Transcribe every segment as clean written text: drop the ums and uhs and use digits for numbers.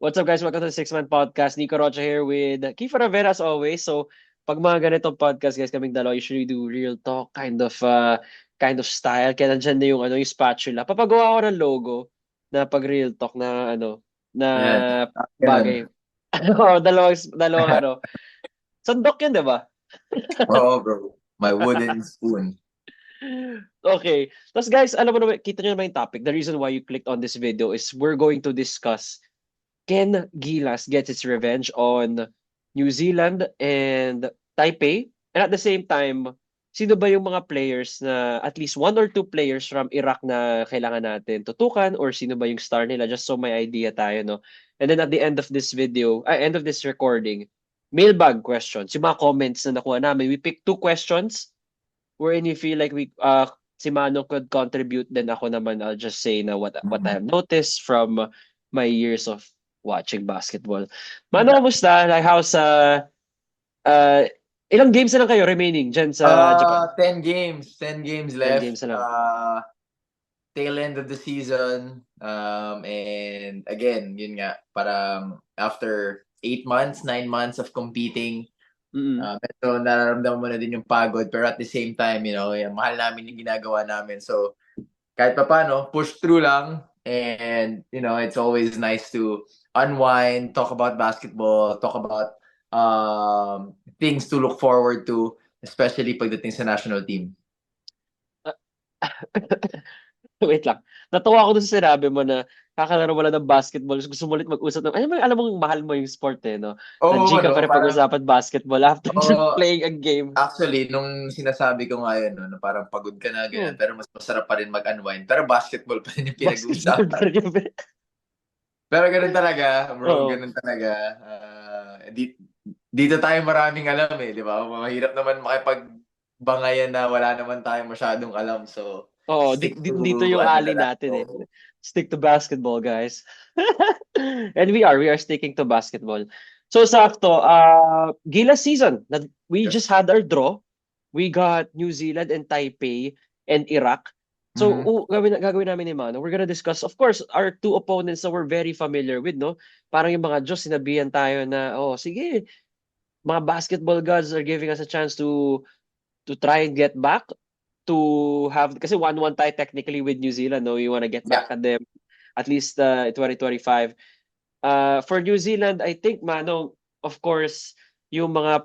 What's up, guys? Welcome to the Six Man Podcast. Nico Rocha here with Kiefer Rivera as always. So, pag mga ganitong podcast, guys, kaming dalawa usually do real talk kind of style. Kaya nandyan na yung spatula. Papagawa ko ng logo na pag real talk na na Ayan, ganun. bagay. Oo, dalawang Sandok yun, di ba? Oo, bro. My wooden spoon. Okay. Tapos guys, alam mo naman, kita nyo naman yung topic. The reason why you clicked on this video is we're going to discuss Ken Gilas gets its revenge on New Zealand and Taipei. And at the same time, sino ba yung mga players na at least one or two players from Iraq na kailangan natin tutukan or sino ba yung star nila just so may idea tayo, no? And then at the end of this end of this recording, mailbag questions, yung mga comments na nakuha namin. We picked two questions wherein you feel like si Mano could contribute, then ako naman I'll just say na what I Mhm. have noticed from my years of watching basketball. Mano, kamusta? Like how's uh ilang games na lang kayo remaining dyan sa Japan? 10 games. 10 games 10 left. games na lang. Tail end of the season. And again, yun nga, parang after 8 months, 9 months of competing, Mm. medyo nararamdaman mo na din yung pagod. Pero at the same time, yung mahal namin yung ginagawa namin. So, kahit pa paano, push through lang. And, it's always nice to unwind, talk about basketball, talk about things to look forward to, especially pagdating sa national team. Wait lang. Natawa ako dun sa sinabi mo na kakalaro mo lang ng basketball. Gusto mo ulit mag-usap ng, alam mo, mahal mo yung sport eh, no? Oo, Nag-G ka pa rin parang, pag-usapan basketball after oo, playing a game. actually, nung sinasabi ko nga yun, no, na parang pagod ka na, ganyan, Oh, pero mas masarap pa rin mag-unwind. Pero basketball pa rin yung basketball pa pinag-uusapan. rin yung... Pero ganun talaga, bro, Oo. ganun talaga. Dito tayo maraming alam eh, di ba? Mahirap naman makipagbangayan na wala naman tayo masyadong alam. So, Oo, stick to dito yung ano na alley lang. natin eh. So, Stick to basketball, guys. And we are sticking to basketball. So sakto, Gilas season. We just yes. had our draw. We got New Zealand and Taipei and Iraq. So Mhm. gagawin namin ni Mano. We're gonna discuss, of course, our two opponents that we're very familiar with, no? Parang yung mga Diyos, sinabihan tayo na, oh, sige, mga basketball gods are giving us a chance to try and get back to have kasi 1-1 tayo technically with New Zealand, no? You want to get back Yeah. at them at least 2025. For New Zealand, I think Mano, of course, yung mga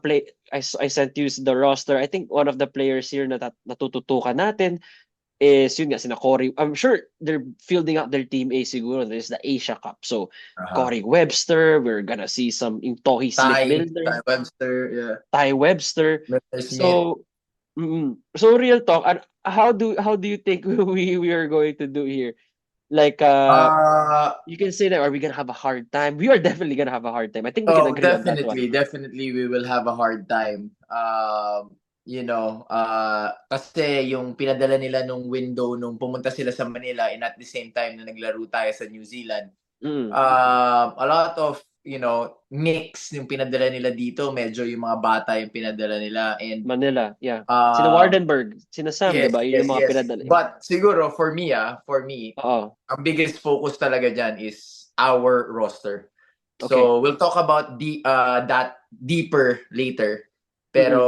I sent you the roster. I think one of the players here na natututukan natin is yun nga sina Corey. I'm sure they're fielding out their team A siguro. There's the Asia Cup. So Uh-huh. Corey Webster, we're gonna see some in Tohi Smith Ty Milner, Webster, yeah. Ty Webster. Mr. Smith. So so real talk, how do you think we are going to do here? Like Uh, you can say that are we gonna have a hard time? We are definitely gonna have a hard time. I think we can oh, agree on that one. definitely we will have a hard time. Kasi yung pinadala nila nung window nung pumunta sila sa Manila and at the same time na naglaro tayo sa New Zealand. Mm. A lot of, mix yung pinadala nila dito. Medyo yung mga bata yung pinadala nila and Manila, yeah. Sina um, Wardenberg, sina Sam, 'di yes, ba? Yun yes, yung mga yes. pinadala. But siguro for me, Oo. ang biggest focus talaga dyan is our roster. Okay. So we'll talk about that deeper later. Mm. Pero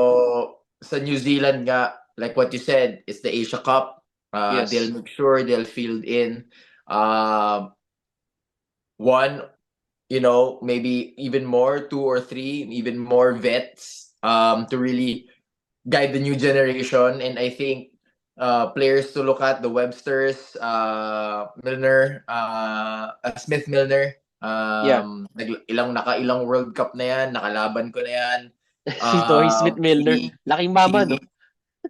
sa New Zealand nga, like what you said, it's the Asia Cup. They'll Yes. make sure they'll field in one, maybe even more, two or three, even more vets to really guide the new generation. And I think players to look at, the Websters, Milner, Smith Milner. Yeah. Ilang World Cup na yan, nakalaban ko na yan. Si Toy Smith Milner, Si laking si mama, no?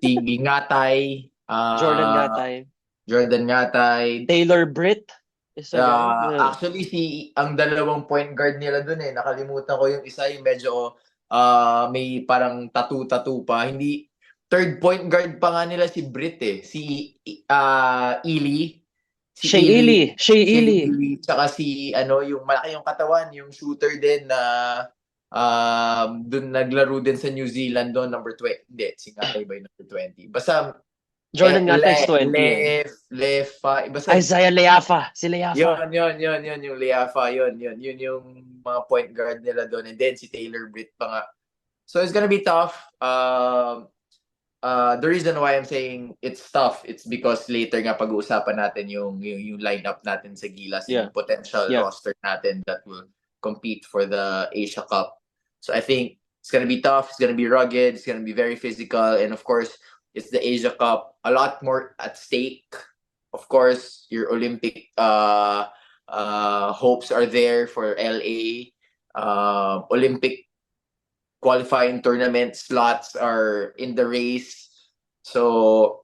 si Ngatay, Jordan nga tayo. Jordan Ngatay. Taylor Britt is a guy. Actually, ang dalawang point guard nila dun eh, nakalimutan ko yung isa, yung medyo may parang tattoo pa. Hindi, third point guard pa nga nila si Britt eh. Ely. Si Shea Ely. Ely. Shea Si Ely. Ely. Tsaka yung malaki yung katawan, yung shooter din na dun naglaro din sa New Zealand doon, number 20. Hindi, si Ngatay ba yung number 20? Basta Jordan nga ata is 20 eh. Basta Isaiah Leafa. Si Leafa. yun, yung Leafa, yun yung mga point guard nila doon. And then si Taylor Britt pa nga. So it's gonna be tough. The reason why I'm saying it's tough, it's because later nga pag-uusapan natin yung lineup natin sa Gilas and Yeah. yung potential Yeah. roster natin that will compete for the Asia Cup. So I think it's gonna be tough. It's gonna be rugged. It's gonna be very physical, and of course, it's the Asia Cup. A lot more at stake. Of course, your Olympic hopes are there for LA. Olympic qualifying tournament slots are in the race. So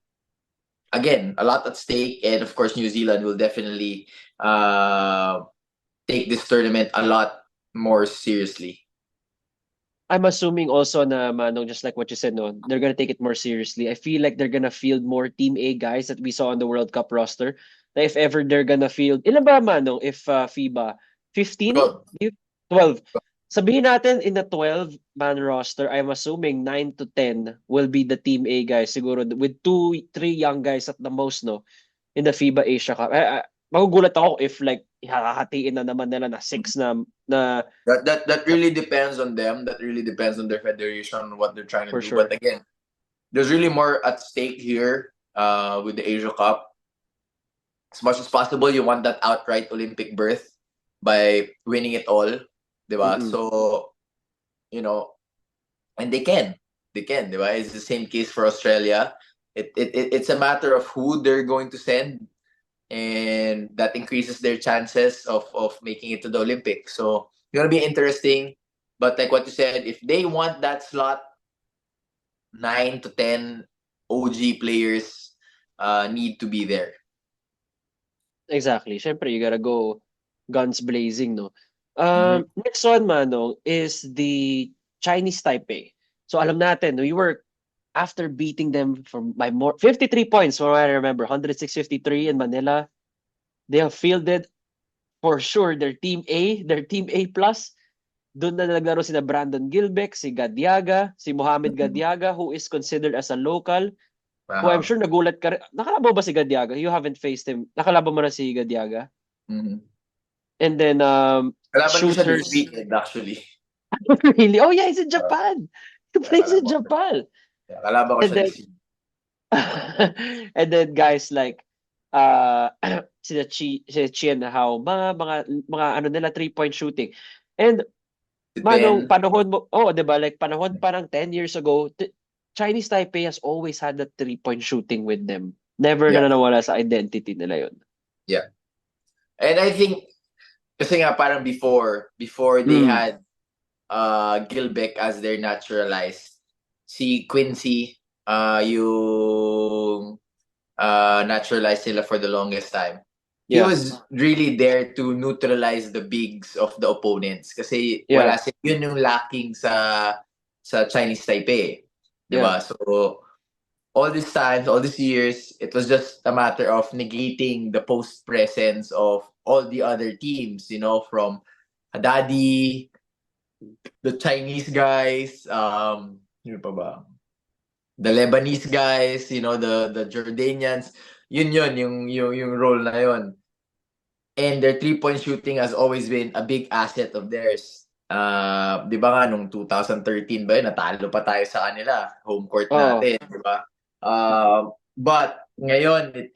again, a lot at stake, and of course, New Zealand will definitely take this tournament a lot more seriously. I'm assuming also na Manong, just like what you said, no, they're gonna take it more seriously. I feel like they're gonna field more Team A guys that we saw on the World Cup roster. Na if ever they're gonna field, ilan ba Manong? If FIBA 15, 12. Sabihin natin in the 12-man roster, I'm assuming 9 to 10 will be the Team A guys siguro with 2, 3 young guys at the most, no, in the FIBA Asia Cup. Magugulat ako if like hahatiin na naman nila na 6 na That really depends on them. That really depends on their federation, what they're trying to for do. sure. But again, there's really more at stake here with the Asia Cup. As much as possible, you want that outright Olympic berth by winning it all, diba? Mm-mm. So, and they can, diba? It's the same case for Australia. It's a matter of who they're going to send, and that increases their chances of making it to the Olympics. So it's gonna be interesting. But like what you said, if they want that slot, 9 to 10 OG players need to be there. Exactly. Syempre, you gotta go guns blazing, no? Next one, Manong, is the Chinese Taipei. So alam natin, we were after beating them by more 53 points, from what I remember, 106-53 in Manila. They have fielded for sure their Team A plus. Doon na naglaro sina Brandon Gilbeck, si Gadiaga, si Mohamed Gadiaga, who is considered as a local. Who I'm sure nagulat ka rin. Nakalaban ba si Gadiaga? You haven't faced him. Nakalaban mo na si Gadiaga? And then, Kalaban ko siya shooters. this weekend, actually. Really? Oh yeah, he's in Japan. He plays in Japan. Kalaban ko siya this weekend. And then guys like sina Chien Hao, mga ano nila 3-point shooting. And Manong, panahon mo, 'di ba? Like panahon parang 10 years ago, Chinese Taipei has always had that 3-point shooting with them. Never na nawala sa identity nila 'yon. Yeah. And I think kasi nga parang before they had Gilbeck as their naturalized, si Quincy yung naturalized nila for the longest time. He was really there to neutralize the bigs of the opponents kasi wala yun yung lacking sa Chinese Taipei, diba? So all these times, all these years, it was just a matter of negating the post presence of all the other teams, from Haddadi, the Chinese guys, yun pa ba? The Lebanese guys, the Jordanians, yun yung role na yun. And their 3-point shooting has always been a big asset of theirs. Di ba nga nung 2013 ba yun, natalo pa tayo sa kanila, home court natin, di ba? But ngayon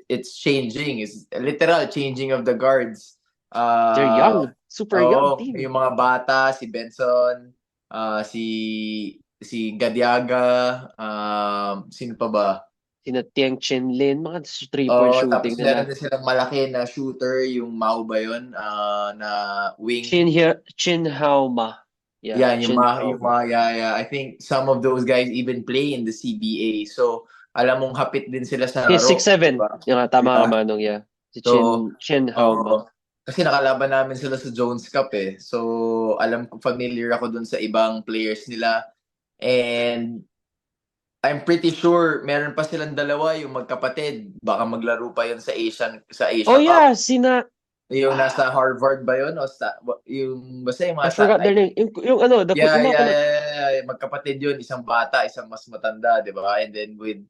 it's changing. It's literal changing of the guards. They're young, super young team. Yung mga bata, si Benson, si Gadiaga, sino pa ba? Sina Tieng Chenlin, mga 3-point shooting nila. Tapos meron din silang malaki na shooter, yung Mao ba yun? Na wing. Chin Hao Ma. Yeah, yung I think some of those guys even play in the CBA. So, alam mong hapit din sila sa laro. 6'7". Diba? Yung tama ka, Manong, Si Chin Hao Ma. Kasi nakalaban namin sila sa Jones Cup eh. So, alam ko, familiar ako dun sa ibang players nila. And I'm pretty sure meron pa silang dalawa yung magkapatid. Baka maglaro pa yun sa Asia Oh yeah, Cup. Yung nasa Harvard ba yun? O yung basta yung mga... I forgot their name. Yung ano, yeah. Magkapatid yun. Isang bata, isang mas matanda, di ba? And then with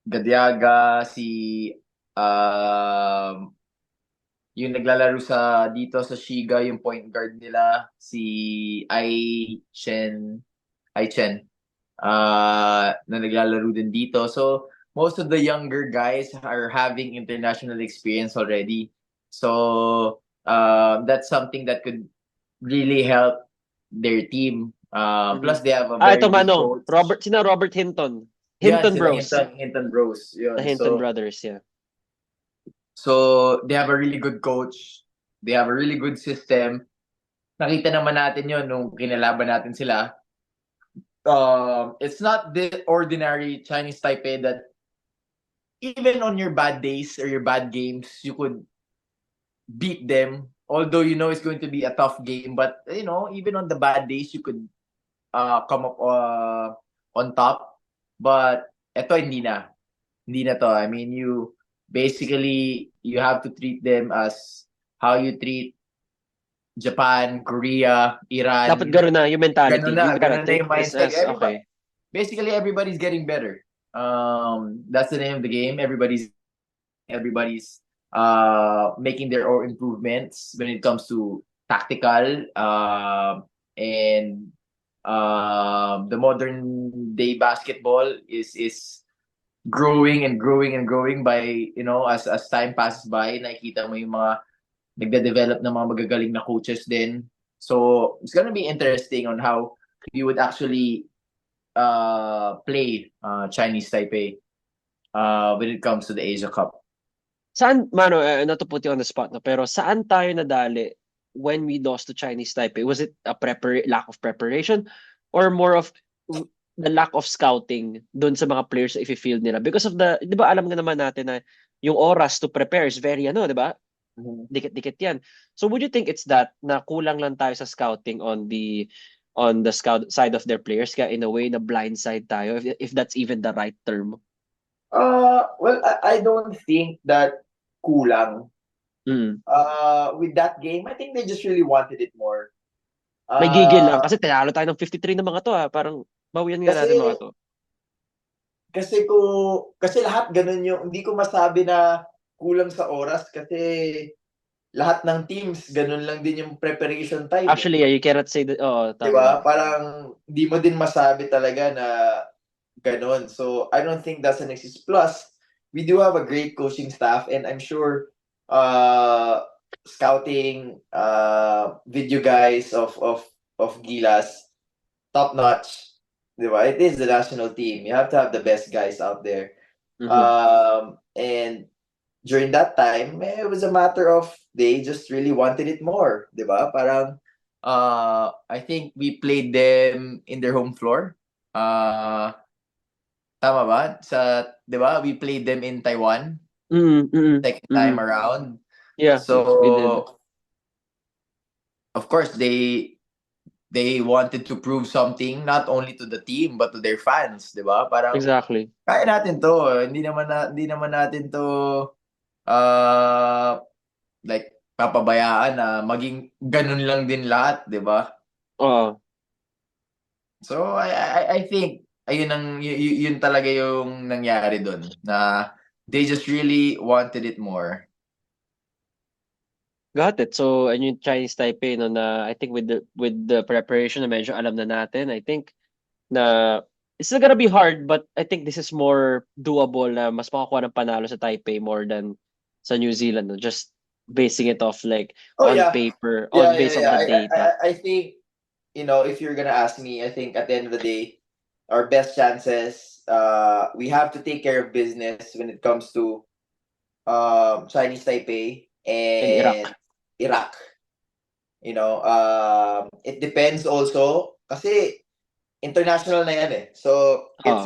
Gadiaga, si yung naglalaro dito sa Shiga, yung point guard nila, si Ai Chen, na naglalaro din dito. So, most of the younger guys are having international experience already. So, that's something that could really help their team. Mhm. Plus, they have a Ito very good Manong, coach. Robert Hinton. Yan, Hinton sila Bros. Hinton Bros. The Yun. Hinton brothers, yeah. So, they have a really good coach. They have a really good system. Nakita naman natin yon nung kinalaban natin sila. It's not the ordinary Chinese Taipei that even on your bad days or your bad games, you could beat them. Although you know it's going to be a tough game, but you know even on the bad days, you could come up on top. But eto hindi na to. I mean, you have to treat them as how you treat Japan, Korea, Dapat Iran. gano'n na yung mentality. You gotta Ganun na take yung this mindset. as, okay. Basically, everybody's getting better. That's the name of the game. Everybody's making their own improvements when it comes to tactical and the modern day basketball is growing and growing and growing by as time passes by. Nakikita mo yung mga nagde-develop ng mga magagaling na coaches din. So it's gonna be interesting on how we would actually play Chinese Taipei when it comes to the Asia Cup. Saan, Mano, not to put you on the spot, no, pero saan tayo nadali when we lost to Chinese Taipei? Was it a lack of preparation or more of the lack of scouting doon sa mga players na i-field nila? Because of the, di ba alam nga naman natin na yung oras to prepare is very, di ba? Dikit-dikit yan. So would you think it's that na kulang lang tayo sa scouting on the scout side of their players, kaya in a way na blindside tayo, if that's even the right term? Well, I don't think that kulang. Mm. With that game, I think they just really wanted it more. May gigil lang Uh, kasi tinalo tayo ng 53 ng mga to, ha. Parang bawian nga kasi natin mga to. kasi lahat ganun yung hindi ko masabi na kulang sa oras kasi lahat ng teams ganun lang din yung preparation time eh. Actually, yeah, you cannot say that. Oh, 'Di tama. ba? Parang hindi mo din masabi talaga na ganun. So I don't think that's an excuse. Plus, we do have a great coaching staff and I'm sure scouting video guys of Gilas top notch. 'Di ba? It is the national team. You have to have the best guys out there. Mhm. And during that time, it was a matter of they just really wanted it more, 'di ba? Parang I think we played them in their home floor. Tama ba? 'Di ba? We played them in Taiwan Mm, mm, second time mm. around. Yeah, we did. So, of course, they wanted to prove something not only to the team but to their fans, 'di ba? Parang Exactly. kaya natin 'to. Hindi naman natin 'to uh like papabayaan na maging ganun lang din lahat, 'di ba? Oh, So I think yun talaga yung nangyari doon na they just really wanted it more. got it. So, and yung Chinese Taipei, no, na I think with the preparation na medyo alam na natin, I think na it's still gonna be hard, but I think this is more doable na mas makakuha ng panalo sa Taipei more than sa New Zealand, no? Just basing it off like Oh on yeah. paper, Yeah, on yeah, based on yeah. the data. I think if you're gonna ask me, I think at the end of the day, our best chances, we have to take care of business when it comes to Chinese Taipei In and Iraq. Iraq. It depends also kasi international na yan eh. So Oh,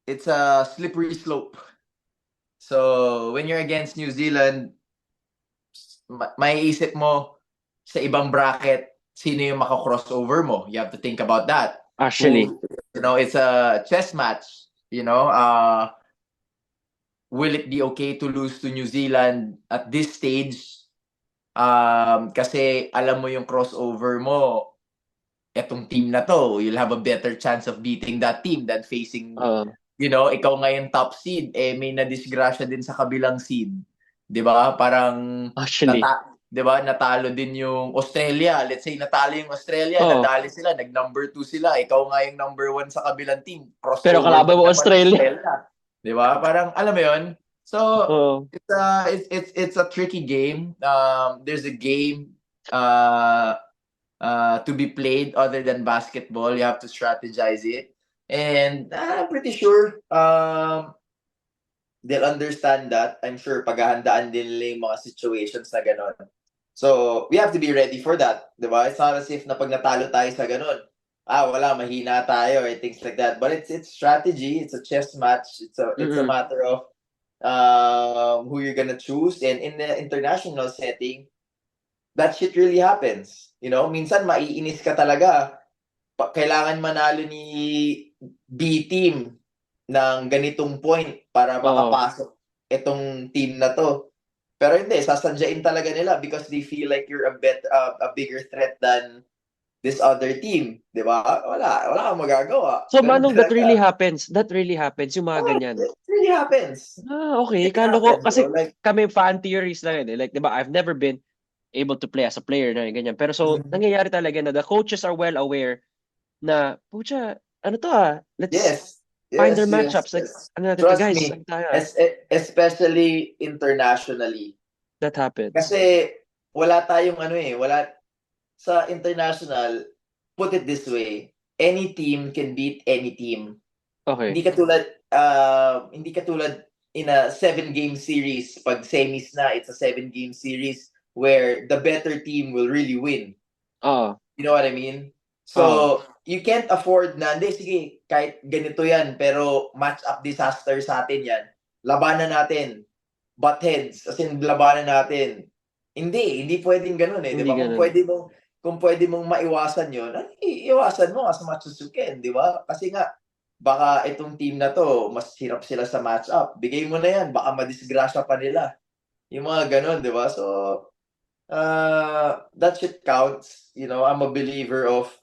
it's a slippery slope. So when you're against New Zealand, may isip mo sa ibang bracket sino yung maka-crossover mo. You have to think about that. actually, It's a chess match. Will it be okay to lose to New Zealand at this stage? Kasi alam mo yung crossover mo, etong team na to, you'll have a better chance of beating that team than facing uh, ikaw ngayon top seed, may nadisgrasya din sa kabilang seed. 'Di ba? Parang Actually. 'di ba? Natalo din yung Australia. Let's say natalo yung Australia, Oo. nadali sila, nag-number 2 sila. Ikaw nga yung number 1 sa kabilang team. Pero Crossover kalaban din mo naman Australia. Australia. 'Di ba? Parang alam mo 'yon. So, Oo. it's a tricky game. There's a game to be played other than basketball. You have to strategize it. And I'm pretty sure they'll understand that. I'm sure paghahandaan din nila yung mga situations na gano'n. So, we have to be ready for that. Diba? It's not as if na pag natalo tayo sa gano'n, wala, mahina tayo or things like that. But it's strategy. It's a chess match. It's a matter of who you're gonna choose. And in the international setting, that shit really happens. Minsan maiinis ka talaga. Kailangan manalo ni B team ng ganitong point para makapasok itong team na to. Pero hindi, sasadyain talaga nila because they feel like you're a bigger threat than this other team. Di ba? Wala kang magagawa. So, Manong, that really happens. That really happens, yung mga ganyan. It really happens. Okay. Kala ko, kasi kami fan theories lang yun. Like, di ba, I've never been able to play as a player na ganyan. Pero so, nangyayari talaga na the coaches are well aware na, pucha, ano to let's find their matchups. Like, ano natin, Trust guys, me, tayo, especially internationally. that happens. Kasi wala tayong sa international, put it this way, any team can beat any team. Okay. Hindi katulad in a 7-game series. Pag semis na, it's a 7-game series where the better team will really win. You know what I mean? So, you can't afford na, hindi, sige, kahit ganito yan, pero match-up disaster sa atin yan. Labanan natin. Butt heads. As in, labanan natin. Hindi pwedeng ganun di ba? Kung pwede mong maiwasan yun, iwasan mo as much as you can, di ba? Kasi nga, baka itong team na to, mas hirap sila sa match-up. Bigay mo na yan, baka madisgrasya pa nila. Yung mga ganun, di ba? So, that shit counts. I'm a believer of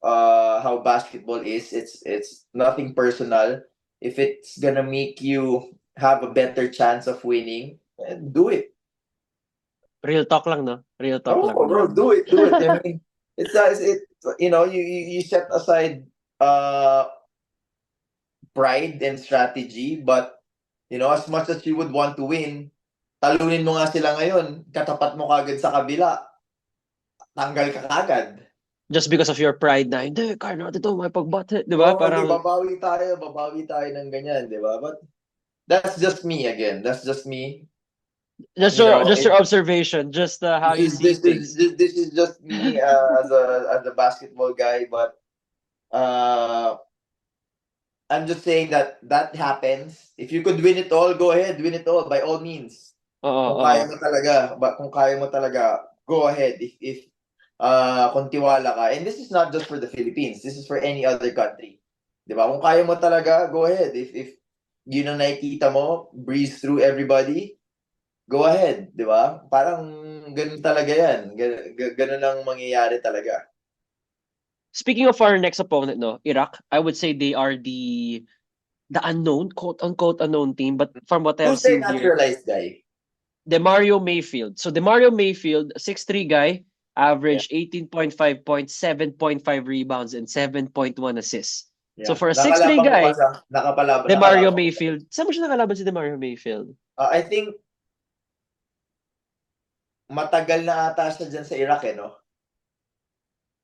how basketball is. It's nothing personal. If it's gonna make you have a better chance of winning, do it. Real talk lang, no? Real talk lang. Bro, do it. I mean, you set aside pride and strategy, but as much as you would want to win, talunin mo nga sila ngayon, katapat mo kagad sa kabila, tanggal ka kagad. Just because of your pride na, hindi, kaya natin ito, may pag-butt, di ba? Parang, babawi tayo ng ganyan, di ba? But that's just me again. That's just me. Just your observation, just how you see things. This is just me as a basketball guy, but I'm just saying that happens. If you could win it all, go ahead, win it all by all means. Kung kaya mo talaga, go ahead. If kung tiwala ka. And this is not just for the Philippines. This is for any other country. Di ba? Kung kaya mo talaga, go ahead. If yun ang nakikita mo, breeze through everybody, go ahead. Di ba? Parang ganun talaga yan. Ganun ang mangyayari talaga. Speaking of our next opponent, no, Iraq, I would say they are the unknown, quote-unquote unknown team. But from what I've seen here, naturalized guy? Demario Mayfield. So Demario Mayfield, 6'3" guy, average 18.5 points, 7.5 rebounds, and 7.1 assists. Yeah. So for a 6'3" guy, Demario Mayfield, saan mo siya nakalaban si Demario Mayfield? I think matagal na ata siya dyan sa Iraq, no?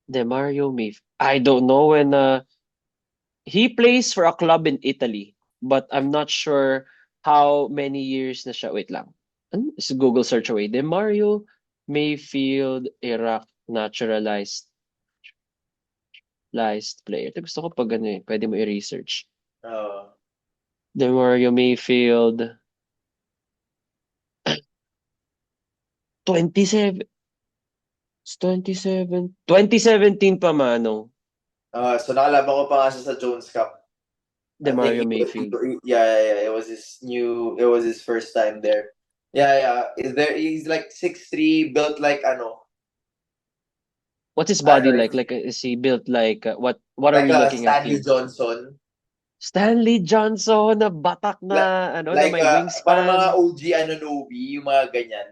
Demario Mayfield. I don't know when he plays for a club in Italy, but I'm not sure how many years na siya. Wait lang. It's Google search away. Demario Mayfield, Iraq, naturalized player. Ito gusto ko pag pwede mo i-research. Demario Mayfield. 2017 pa, Manong. So nakalaban ko pa nga siya sa Jones Cup. Demario Mayfield. Yeah. It was his first time there. Yeah. He's like 6'3", built like What's his body like? Like, is he built like what are we looking at here? Stanley Johnson. Stanley Johnson na batak Like, na na may parang mga wingspan. OG Anunoby, yung mga ganyan.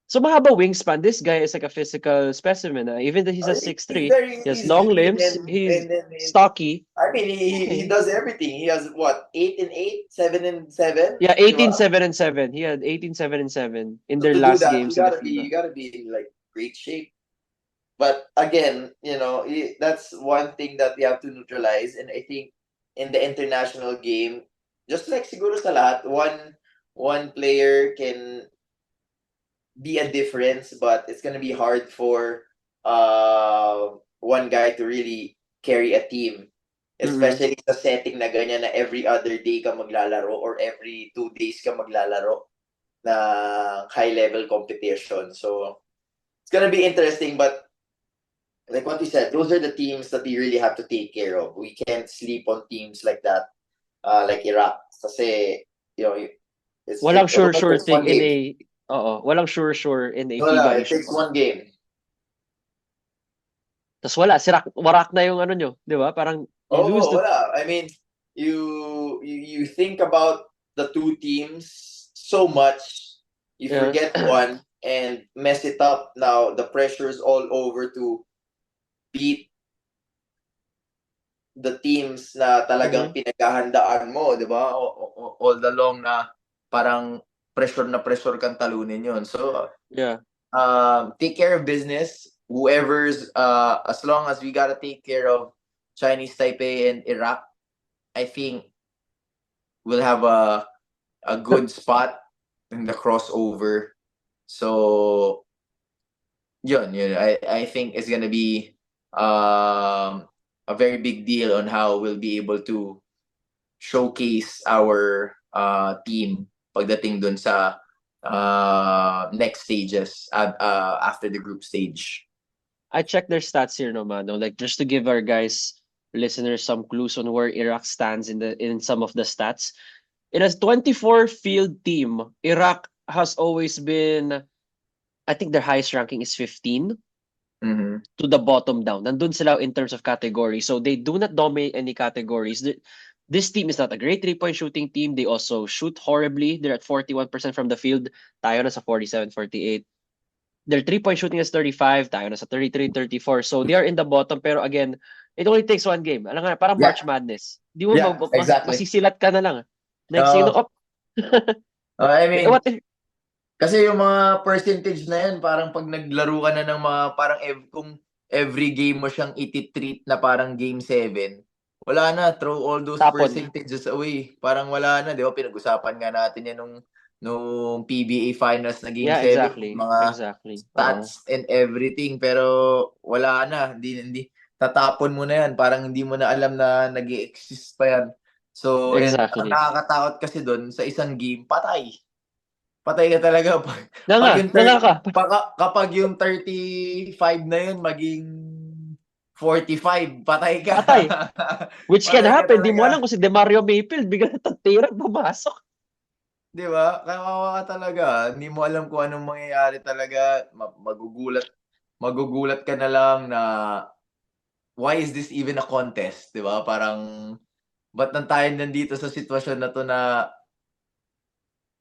So mahaba wingspan. This guy is like a physical specimen. Even though he's a He's 6'3", very he has he's long lean limbs. He's and then stocky. I mean he Okay. does everything. He has what 8-8, 7-7, Yeah, di ba? 18-7-7. He had 18-7-7 in So their to do last that, games in the you FIBA. gotta be in like great shape. But again, that's one thing that we have to neutralize. And I think in the international game, just like siguro sa lahat, one player can be a difference, but it's gonna be hard for one guy to really carry a team. Mm-hmm. Especially sa setting na ganyan na every other day ka maglalaro or every 2 days ka maglalaro na high-level competition. So, it's gonna be interesting, but like what you said, those are the teams that we really have to take care of. We can't sleep on teams like that, like Iraq. Kasi, you know, Walang it only sure takes thing one in game. a walang sure in a Wala, FIBA it takes issue. one game. Tapos wala, warak na yung ano nyo, di ba? Parang you lose Oh, the wala. I mean, you think about the two teams so much, you yeah. forget one and mess it up. Now the pressure's all over to beat the teams na talagang Mhm. pinaghahandaan mo, 'di ba? All the long na parang pressure na pressure kang talunin 'yon. So, Yeah. take care of business. Whoever's as long as we gotta take care of Chinese Taipei and Iraq, I think we'll have a good spot in the crossover. So, yun. I think it's gonna be a very big deal on how we'll be able to showcase our team pagdating dun sa next stages after the group stage. I checked their stats here, no, Mano. Like just to give our guys listeners some clues on where Iraq stands in some of the stats. It has 24 field team. Iraq has always been, I think their highest ranking is 15 Mm-hmm. to the bottom down. Nandun sila in terms of category. So they do not dominate any categories. This team is not a great three-point shooting team. They also shoot horribly. They're at 41% from the field. Tayo na sa 47-48. Their three-point shooting is 35. Tayo na sa 33-34. So they are in the bottom. Pero again, it only takes one game. Alam nga, parang Yeah, March Madness. Di mo yeah, exactly. masisilat ka na lang. Next thing, Uh, no, oh, I mean, what if, kasi yung mga percentage na yan, parang pag naglaro ka na ng mga, parang kung every game mo siyang iti-treat na parang game 7, wala na, throw all those tapon. percentages away. Parang wala na, di ba? Pinag-usapan nga natin yan nung PBA Finals na game Yeah, 7, exactly. mga Exactly. Oo. stats and everything, pero wala na. Hindi, tatapon mo na yan. Parang hindi mo na alam na nag exist pa yan. So, and ang Exactly. nakakatakot kasi doon, sa isang game, patay. Patay ka talaga pag yung Nga ka. kapag yung 35 na yun maging 45, patay ka. Patay. Which can Patay ka happen. Di mo alam talaga. kung si DeMario Mayfield bigla tatira, pumasok. 'Di ba? Kawawa ka talaga. Hindi mo alam kung anong mangyayari talaga. Magugulat ka na lang na why is this even a contest, 'di ba? Parang ba't tayo nandito sa sitwasyon na 'to na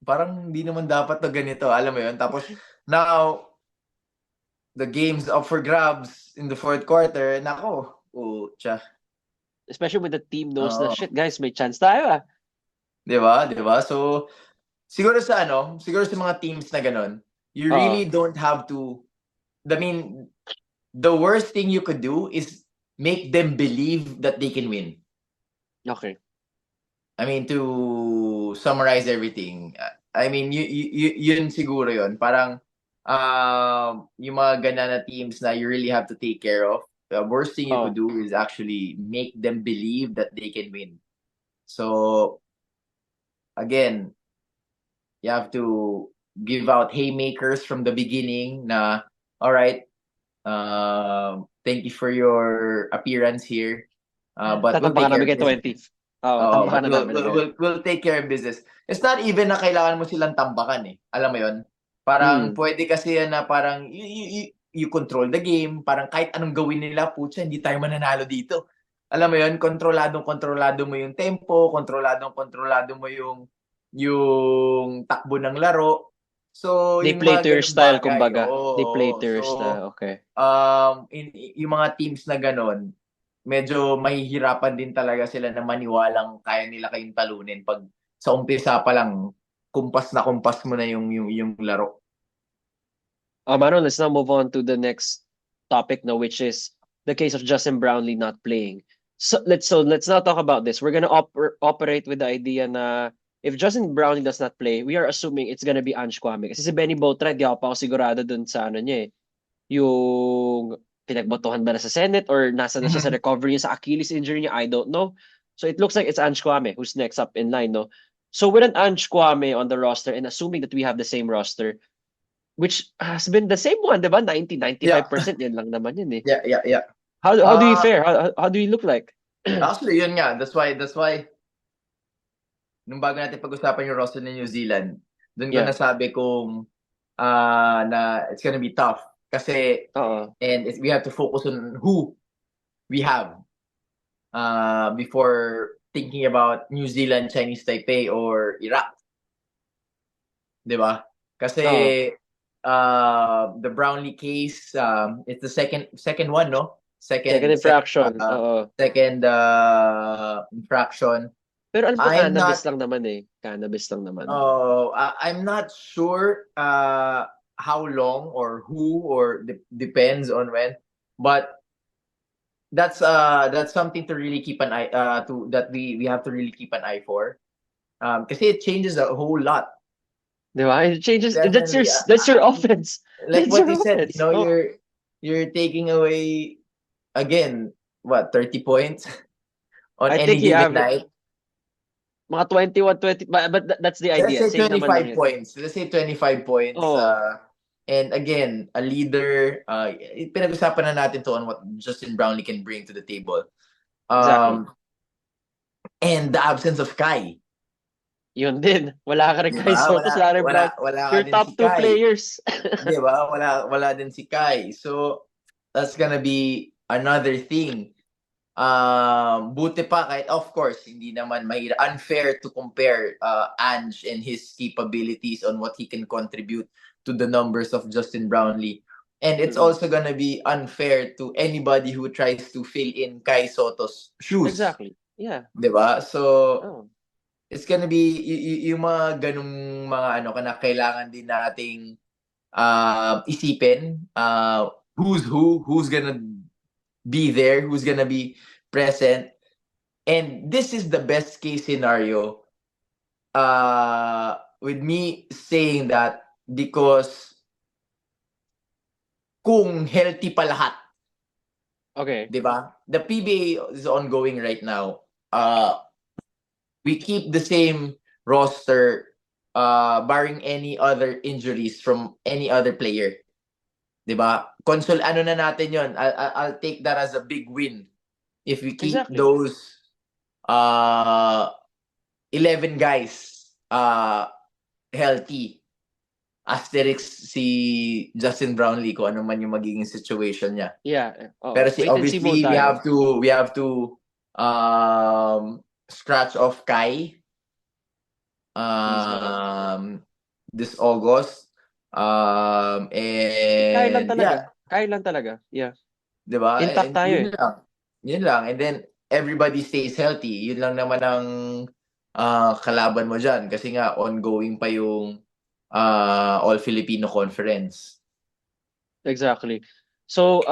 parang hindi naman dapat 'to ganito, alam mo 'yun? Tapos now the game's up for grabs in the fourth quarter, nako, putya. Especially when the team knows na, Oo, shit, guys, may chance tayo ah. 'di ba? 'Di ba? So, siguro sa mga teams na gano'n, you Oo. really don't have to I mean, the worst thing you could do is make them believe that they can win. Okay. I mean, to summarize everything, I mean, yun siguro yun. Parang, yung mga ganyan na teams na you really have to take care of, the worst thing you could Oh. do is actually make them believe that they can win. So, again, you have to give out haymakers from the beginning na, all right, thank you for your appearance here. But we'll take Tatambakan care namin of kay business. 20. Oo, Oo, but tambakan na namin agad. we'll take care of business. It's not even na kailangan mo silang tambakan eh. Alam mo 'yon? Parang Mm. pwede kasi yan na parang you control the game, parang kahit anong gawin nila, putya hindi tayo mananalo dito. alam mo yun, kontrolado mo yung tempo, kontrolado mo yung takbo ng laro. So, They yung play mga to your ganung style, bagay, kumbaga. oo, They play oo. to your So, style. Okay. yung mga teams na ganon, medyo mahihirapan din talaga sila na maniwalang kaya nila kayong talunin pag sa umpisa pa lang kumpas na kumpas mo na yung laro. Manon, let's now move on to the next topic now, which is the case of Justin Brownlee not playing. So let's now talk about this. We're gonna operate with the idea na if Justin Brownlee does not play, we are assuming it's gonna be Ange Kwame. Kasi si Benny Boatwright, di ako pa ako sigurado dun sa ano niya eh. Yung pinagbotohan ba na sa Senate or nasa na siya sa recovery niya sa Achilles injury niya, I don't know. So it looks like it's Ange Kwame who's next up in line, no? So with an Ange Kwame on the roster and assuming that we have the same roster, which has been the same one, diba? Yeah, 90-95% yan lang naman yun eh. yeah. How do you Uh, fare? How do you look like? actually, yun nga. That's why, nung bago natin pag-usapan yung roster ng New Zealand, dun ko Yeah. nasabi kung na it's gonna be tough. Kasi, Oo. we have to focus on who we have before thinking about New Zealand, Chinese Taipei, or Iraq. Di ba? Kasi Oo. the Brownlee case, it's the second one, no? Second infraction. Oo. Second infraction. Pero alam ko I'm cannabis not lang naman eh. Cannabis lang naman. I'm not sure how long or who or depends on when, but that's something to really keep an eye to that we have to really keep an eye for. Kasi it changes a whole lot. Di ba? It changes. Definitely. That's your offense. Like That's what your you said, offense. Oh. you're taking away again what 30 points on I any think you given have night. mga 21, 20, but that's the Let's idea. say Same naman lang 25 yun. points. Let's say 25 points. Oh. And again, a leader, pinag-usapan na natin to on what Justin Brownlee can bring to the table. Exactly. And the absence of Kai. Yun din. Wala ka rin Diba? Kai Sotos, wala rin Brown. Wala ka Your din top si two Kai. players. Diba? Wala din si Kai. So, that's gonna be another thing. Buti pa kahit of course hindi naman unfair to compare Ange and his capabilities on what he can contribute to the numbers of Justin Brownlee, and it's also gonna be unfair to anybody who tries to fill in Kai Soto's shoes. Exactly. Yeah. Diba? So Oh. it's gonna be yung mga ganung mga na kailangan din nating isipin, who's gonna be there, who's gonna be present. And this is the best case scenario with me saying that because kung healthy pa lahat, Okay. diba? The PBA is ongoing right now. We keep the same roster barring any other injuries from any other player. Diba? Ano na natin yon. I'll take that as a big win if we keep Exactly. those 11 guys healthy. Asterisk si Justin Brownlee kung ano man yung magiging situation niya. Yeah. Oh. Pero We obviously we have to scratch off Kai this August. And Kaya lang talaga. yeah. Kaya lang talaga. Yeah. Diba? Intact tayo eh. Yun lang. And then everybody stays healthy. Yun lang naman ang kalaban mo dyan. Kasi nga ongoing pa yung All-Filipino Conference. Exactly. So,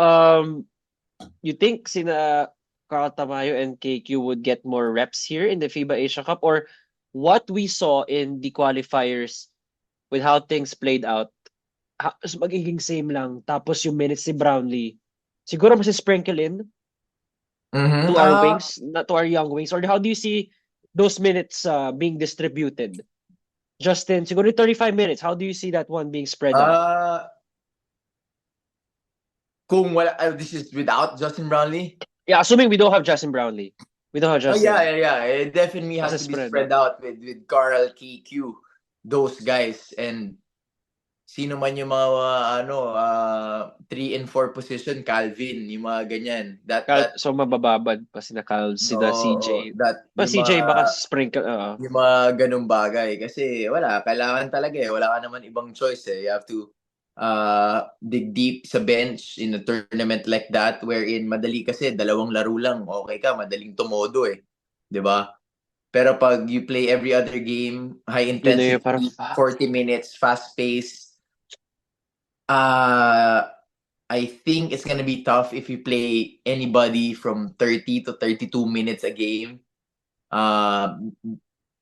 you think sina Carl Tamayo and KQ would get more reps here in the FIBA Asia Cup, or what we saw in the qualifiers with how things played out, magiging same lang, tapos yung minutes si Brownlee siguro mas sprinkle in to our wings, not to our young wings, or how do you see those minutes being distributed? Justin, siguro 35 minutes, how do you see that one being spread out? Kung wala, this is without Justin Brownlee? Yeah, assuming we don't have Justin Brownlee. We don't have Justin. Yeah. It definitely has to be spread out with Carl, KQ, those guys. And sino man yung mga 3 and 4 position, Calvin, yung mga ganyan. So mabababad pa sina Cal, sina Oo, CJ. yung CJ baka mga sprinkle, ganung bagay kasi wala, kailangan talaga wala ka naman ibang choice You have to dig deep sa bench in a tournament like that wherein madali kasi dalawang laro lang, okay ka, madaling tumodo 'di ba? Pero pag you play every other game, high yun na yun, intensity, parang 40 minutes, fast pace, I think it's gonna be tough if you play anybody from 30 to 32 minutes a game. Uh,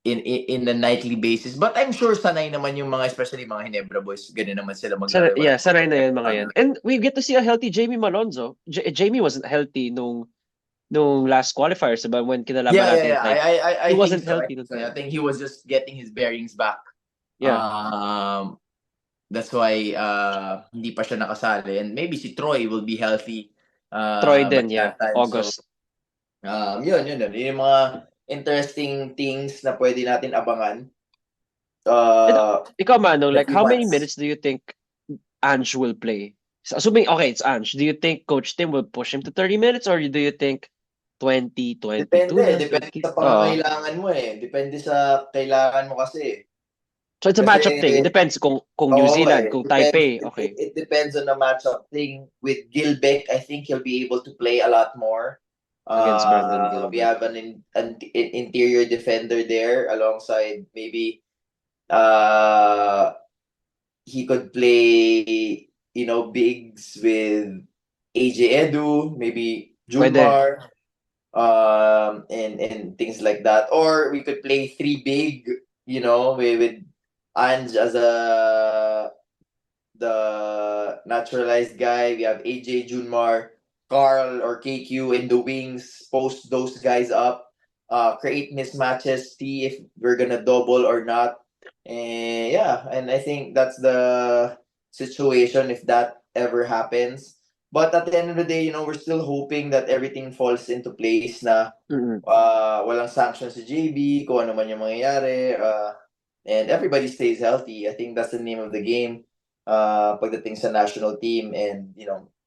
in the nightly basis. But I'm sure sanay naman yung mga, especially mga Hinebra boys, ganun naman sila maglaro. sanay na yun mga yan. And we get to see a healthy Jamie Malonzo. Jamie wasn't healthy nung last qualifiers, but when kinalaban natin, Yeah. like, I he think wasn't so. healthy. I think he was just getting his bearings back. Yeah. That's why hindi pa siya nakasali. And maybe si Troy will be healthy Troy by din, yeah. that time. August. So, yun. Yung mga interesting things na pwede natin abangan. And, ikaw, Mano, The like, few how many months. minutes do you think Ange will play? So, assuming, okay, it's Ange. Do you think Coach Tim will push him to 30 minutes or do you think 20, 22 na? Depende 20? sa pangangailangan mo Depende sa kailangan mo kasi. So, it's a Kasi, matchup thing. It depends kung New Zealand, kung Taipei. Okay. It depends on the matchup thing. With Gilbeck, I think he'll be able to play a lot more. Against Brandon We Gilbert. have an interior defender there alongside maybe uh, he could play, bigs with AJ Edu, maybe Pwede. Junmar, and things like that. Or we could play 3 big, with Ange as the naturalized guy. We have AJ, Junmar, Carl or KQ in the wings. Post those guys up. Create mismatches. See if we're gonna double or not. And and I think that's the situation if that ever happens. But at the end of the day, we're still hoping that everything falls into place na Mm-mm. walang sanctions si JB, kung ano man yung mangyayari, and everybody stays healthy. I think that's the name of the game pagdating sa national team and,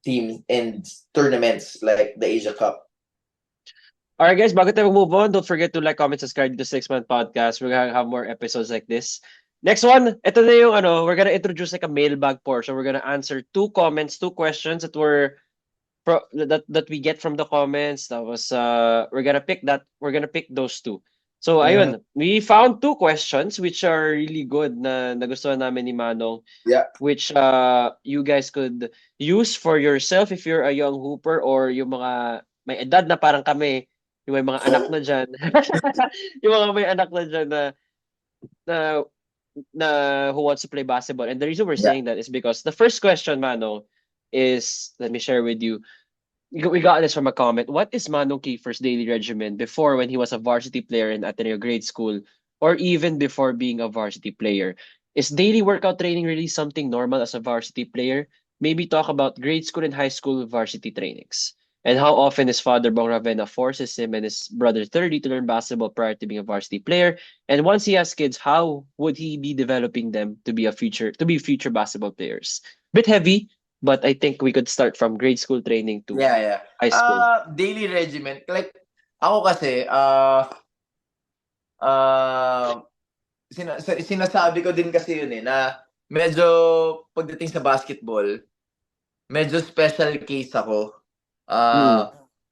team and tournaments like the Asia Cup. Alright, guys, bago tayo move on, don't forget to like, comment, subscribe to 6-Month Podcast. We're gonna have more episodes like this. Next one, ito na yung we're gonna introduce like a mailbag portion. We're gonna answer 2 comments, 2 questions that we get from the comments. That was we're gonna pick those 2. So ayun, we found 2 questions which are really good na nagustuhan namin ni Manong. Yeah. Which you guys could use for yourself if you're a young hooper or yung mga may edad na parang kami, yung may mga anak na dyan. Yung mga may anak na dyan na, na who wants to play basketball. And the reason we're saying that is because the first question, Mano, is, let me share with you. We got this from a comment. What is Manong Kiefer's daily regimen before when he was a varsity player in Ateneo grade school or even before being a varsity player? Is daily workout training really something normal as a varsity player? Maybe talk about grade school and high school varsity trainings. And how often his father Bong Ravenna forces him and his brother 30 to learn basketball prior to being a varsity player. And once he has kids, how would he be developing them to be future basketball players? Bit heavy, but I think we could start from grade school training to high school. Daily regimen. Like, ako kasi, sinasabi ko din kasi yun na medyo pagdating sa basketball, medyo special case ako.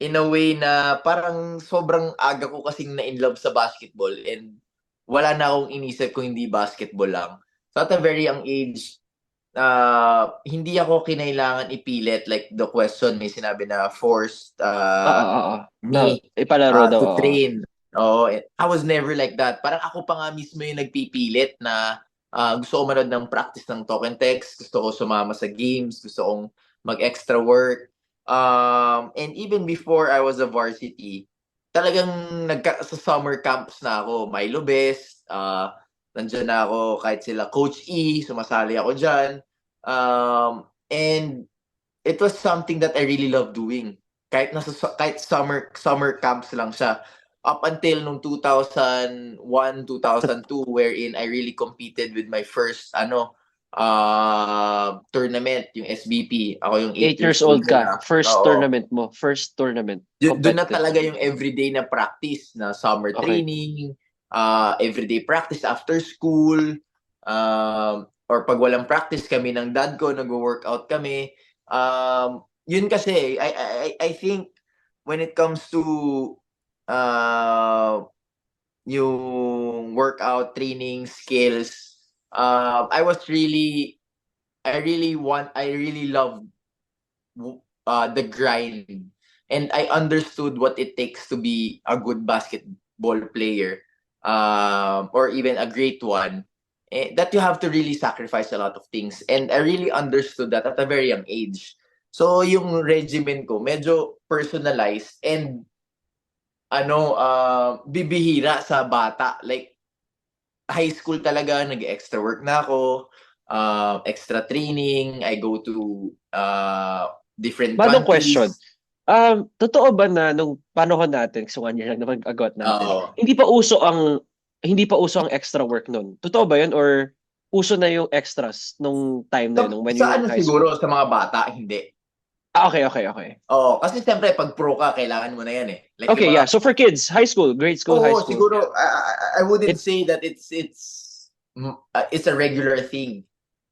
In a way na parang sobrang aga ko kasing na-in-love sa basketball and wala na akong inisip kung hindi basketball lang. So at a very young age, hindi ako kinailangan ipilit. Like the question, may sinabi na forced me Ipalaro daw. to train. I was never like that. Parang ako pa nga mismo yung nagpipilit na gusto ko manood ng practice ng talk and text, gusto ko sumama sa games, gusto kong mag-extra work. And even before I was a varsity, talagang sa summer camps na ako. Milo Best, nandiyan na ako kahit sila Coach E, sumasali ako dyan. And it was something that I really love doing. Kahit summer camps lang siya. Up until nung 2001, 2002 wherein I really competed with my first tournament, yung SBP. Ako yung 8 8 years years old old ka. na. First Oo. tournament mo. First tournament. Doon na Competitive. talaga yung everyday na practice na summer Okay. training, everyday practice after school, or pag walang practice kami ng dad ko, nag-workout kami. Yun kasi, I think when it comes to uh, yung workout, training, skills, I really love the grind. And I understood what it takes to be a good basketball player, or even a great one. That you have to really sacrifice a lot of things. And I really understood that at a very young age. So yung regimen ko, medyo personalized and bibihira sa bata. Like, high school talaga, nag-extra work na ako, extra training, I go to different Badong question. countries. Totoo ba na nung panahon natin, so 1 year lang naman agot natin, Oo. hindi pa uso ang extra work nun? Totoo ba yun or uso na yung extras nung time na Sa, yun, nung when you sa were in ano high school? siguro, sa mga bata, hindi. Okay, okay, okay. Oo, kasi siyempre, pag pro ka, kailangan mo na yan eh. Like yung Okay, mga, yeah. So for kids, high school, grade school, high oo, school, siguro, I wouldn't it say that it's a regular thing.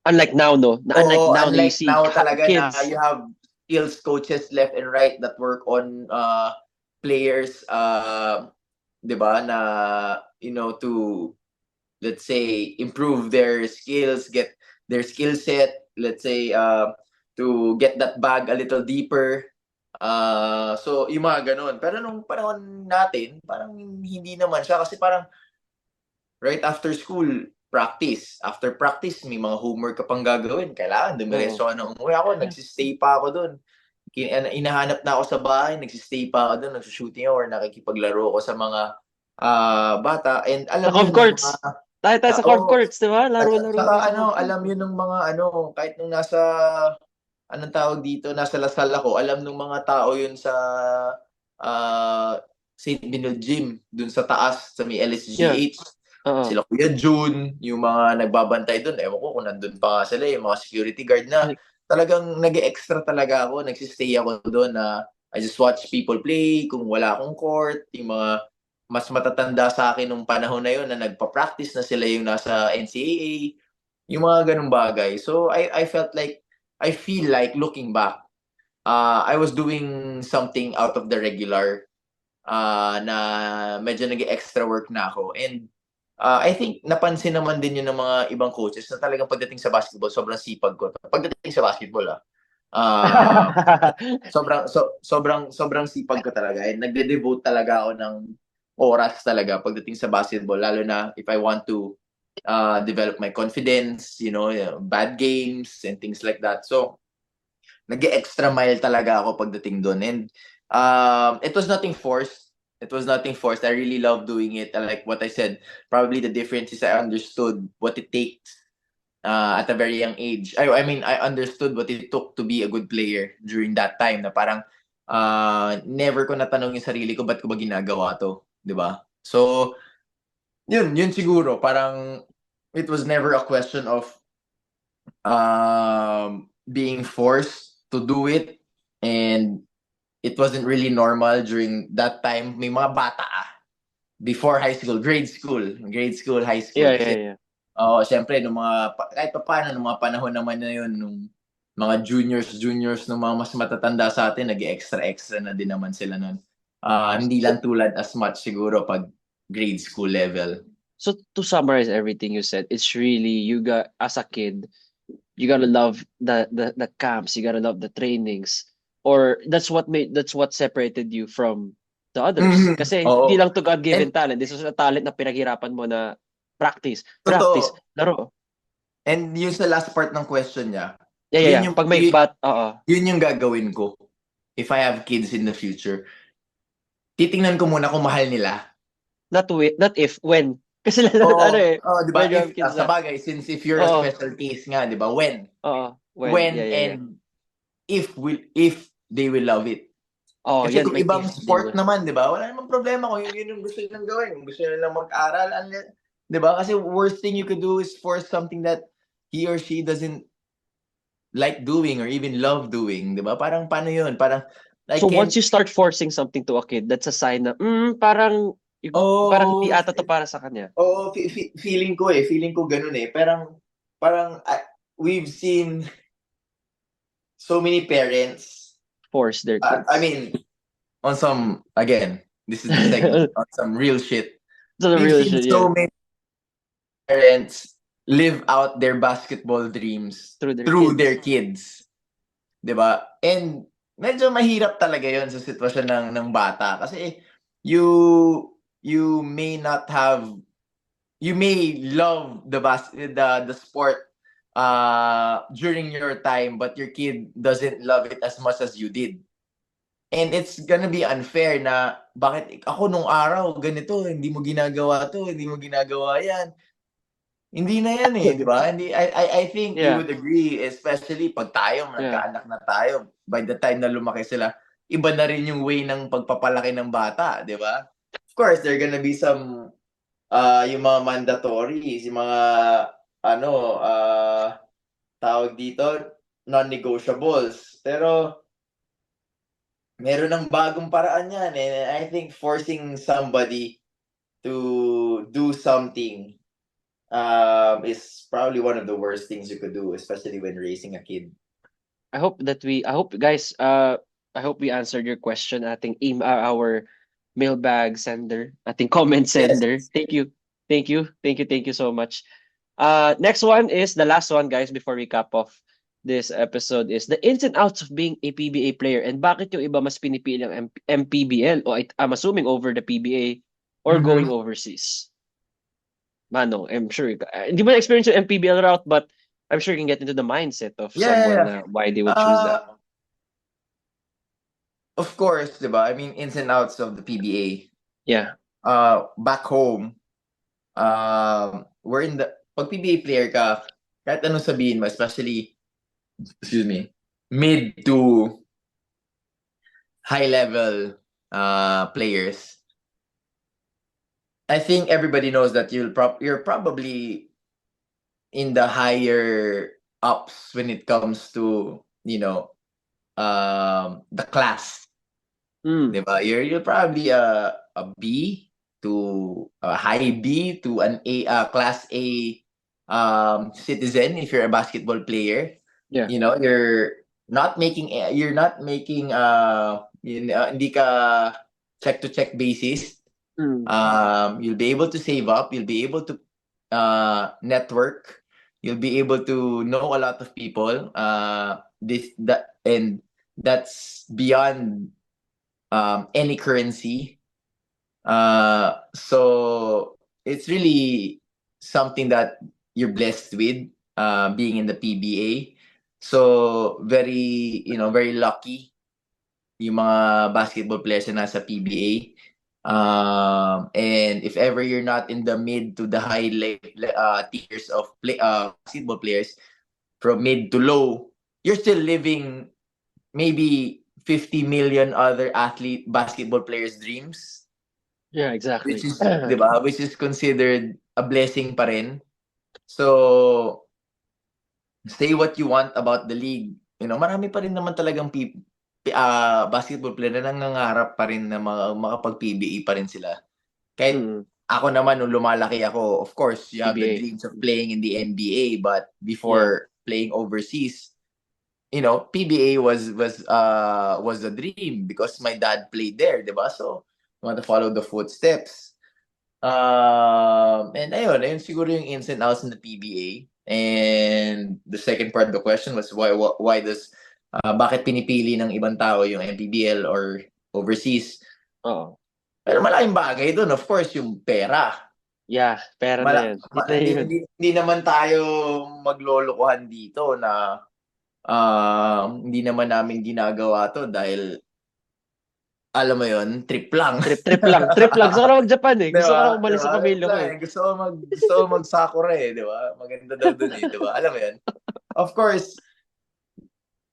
unlike now, no? Unlike Oo, now na you unlike see now talaga na kids. you have skills coaches left and right that work on players, 'di ba, na to, let's say, improve their skills, get their skill set, let's say, to get that bag a little deeper. So yung mga ganun. Pero nung panahon natin, parang hindi naman siya kasi parang right after school, practice. After practice, may mga homework ka pang gagawin. Kailangan Oo. dumiretso ka ng umuwi. Ako, nagsistay pa ako doon. Inahanap na ako sa bahay, nagsistay pa ako doon, nagsushooting ako or nakikipaglaro ako sa mga bata. And Sa alam Cov yun ng mga, Courts. Tayo sa Cov oo, Courts, di ba? at Laro-laro saka tayo sa Cov Courts. alam yun ng mga kahit nung nasa, anong tawag dito, nasa Lasal ako, alam ng mga tao yun sa St. Benil Gym, dun sa taas, sa may Yeah. LSGH. Oo. Sila Kuya June, yung mga nagbabantay doon, ewan ko kung nandun pa nga sila, yung mga security guard na talagang nag-extra talaga ako, nagsistay ako doon na I just watch people play, kung wala akong court, yung mga mas matatanda sa akin nung panahon na yun na nagpa-practice na sila yung nasa NCAA, yung mga ganung bagay. So I feel like looking back, I was doing something out of the regular, na medyo nag-extra work na ako. And I think napansin naman din yun ng mga ibang coaches na talagang pagdating sa basketball, sobrang sipag ko. Pagdating sa basketball, ah, sobrang sipag ko talaga. And nagde-devote talaga ako ng oras talaga pagdating sa basketball, lalo na if I want to develop my confidence, bad games and things like that. So, nag-extra mile talaga ako pagdating doon. And it was nothing forced. It was nothing forced. I really love doing it. And like what I said, probably the difference is I understood what it takes at a very young age. I mean, I understood what it took to be a good player during that time na parang never ko natanong yung sarili ko, ba't ko ba ginagawa to? 'Di ba? So, yun siguro. Parang it was never a question of being forced to do it, and it wasn't really normal during that time. May mga bata before high school, grade school, high school. Yeah, yeah, Kasi, yeah. syempre, kahit pa paano, nung mga panahon naman na yun, nung mga juniors, nung mga mas matatanda sa atin, nag-extra na din naman sila nun. Hindi lang tulad as much siguro pag grade school level. So to summarize everything you said, it's really you got as a kid, you gotta love the camps, you gotta love the trainings, or that's what separated you from the others. Mhm. Kasi hindi Oo. lang to God-given And talent. This is a talent na pinaghirapan mo na practice, practice, totoo. laro. And yung sa last part ng question niya, Yeah, yeah, yun yeah. yung Pag may yun, oo. yun yung gagawin ko if I have kids in the future. Titingnan ko muna kung mahal nila. Not if, when. Kasi ano Oo, eh, di ba? when you have kids Sa na. bagay, since if you're a Oo, special case nga, di ba? When? oo. When, yeah, When yeah, yeah. and if they will love it. Oh, Kasi yan, kung may ibang if they sport will. naman, di ba? Wala namang problema kung yun yung gusto nilang gawin. Kung gusto nilang mag-aral, di ba? Kasi worst thing you could do is force something that he or she doesn't like doing or even love doing, di ba? Parang paano yun? Parang, I So can't, once you start forcing something to a kid, that's a sign na, parang hindi oh, ata to para sa kanya. oh, feeling ko ganun eh. Parang, we've seen so many parents, Force their I kids. mean, on some, again, this is the segment, on some real shit. So the We've real seen shit, yeah. so many parents live out their basketball dreams Through their through kids. their kids. 'Di ba? And medyo mahirap talaga 'yon sa sitwasyon ng bata kasi you you may not have you may love the sport during your time, but your kid doesn't love it as much as you did. And it's gonna be unfair na bakit ako nung araw ganito, hindi mo ginagawa 'to, hindi mo ginagawa 'yan. Hindi na 'yan, eh, 'di ba? Hindi, I think you Yeah, would agree, especially 'pag tayo yeah. nagkaanak na tayo, by the time na lumaki sila, iba na rin yung way ng pagpapalaki ng bata, 'di ba? Of course, there gonna be some, yung mga mandatories, yung mga ano, tawag dito, non-negotiables. Pero meron ng bagong paraan 'yan, and I think forcing somebody to do something is probably one of the worst things you could do, especially when raising a kid. I hope guys, I hope we answered your question, our mailbag sender, ating comment Yes. sender. Thank you. Thank you so much. Next one is the last one, guys, before we cap off this episode is the ins and outs of being a PBA player and bakit yung iba mas pinipili ang MPBL o I'm assuming over the PBA or Mm-hmm. going overseas. Manong, I'm sure hindi mo na-experience yung MPBL route, but I'm sure you can get into the mindset of Yeah, yeah, someone yeah. na why they would choose that. Of course, diba? I mean, ins and outs of the PBA. Yeah. Back home, we're in the, pag PBA player ka, kahit anong sabihin mo, especially, excuse me, mid to high level players, I think everybody knows that you're probably in the higher ups when it comes to, the class. Mm. Diba? You're probably a B to a high B to an class A citizen if you're a basketball player. Yeah. Hindi ka check to check basis. Mm. You'll be able to save up, you'll be able to network, you'll be able to know a lot of people. And that's beyond any currency. So it's really something that you're blessed with, being in the PBA. So very lucky yung mga basketball players na nasa PBA. And if ever you're not in the mid to the high tiers of basketball players, from mid to low, you're still living maybe 50 million other basketball players' dreams, Yeah, which exactly. is, 'di ba? Which is considered a blessing pa rin. So, say what you want about the league. Marami pa rin naman talagang basketball player na nangangarap pa rin na makapag-PBA pa rin sila. Kahit Mm. ako naman nung lumalaki ako, of course, you have the PBA. dreams of playing in the NBA, but Yeah. before playing overseas, PBA was a dream because my dad played there, 'di ba? So, I want to follow the footsteps. And ayun siguro yung ins and outs in the PBA. And the second part of the question was why does bakit pinipili ng ibang tao yung MPBL or overseas? Oo. Pero malaking bagay doon, of course, yung pera. Yeah, pera na yan. Kita yun. Hindi naman tayo maglolokohan dito na hindi naman namin ginagawa to dahil alam mo yon, trip lang. Trip lang. Trip lang. Gusto ko na mag-Japan eh. Gusto ko na Diba? umalis sa pamilya ko eh. Gusto ko mag-Sakura eh, di ba? Maganda daw dun eh, di ba? Alam mo yun? Of course,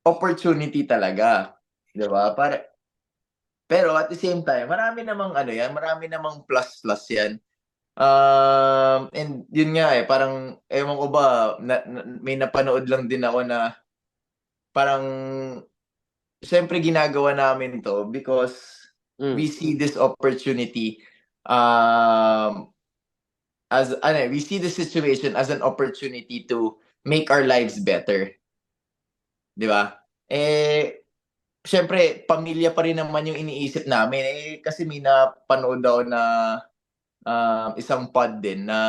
opportunity talaga. Di ba? Pero at the same time, marami namang plus yan. And yun nga parang ewan ko ba may napanood lang din ako na parang siyempre ginagawa namin 'to because Mm. we see this opportunity um we see the situation as an opportunity to make our lives better, 'di ba? Siyempre pamilya pa rin naman yung iniisip namin, kasi may napanood ako na, isang pod din na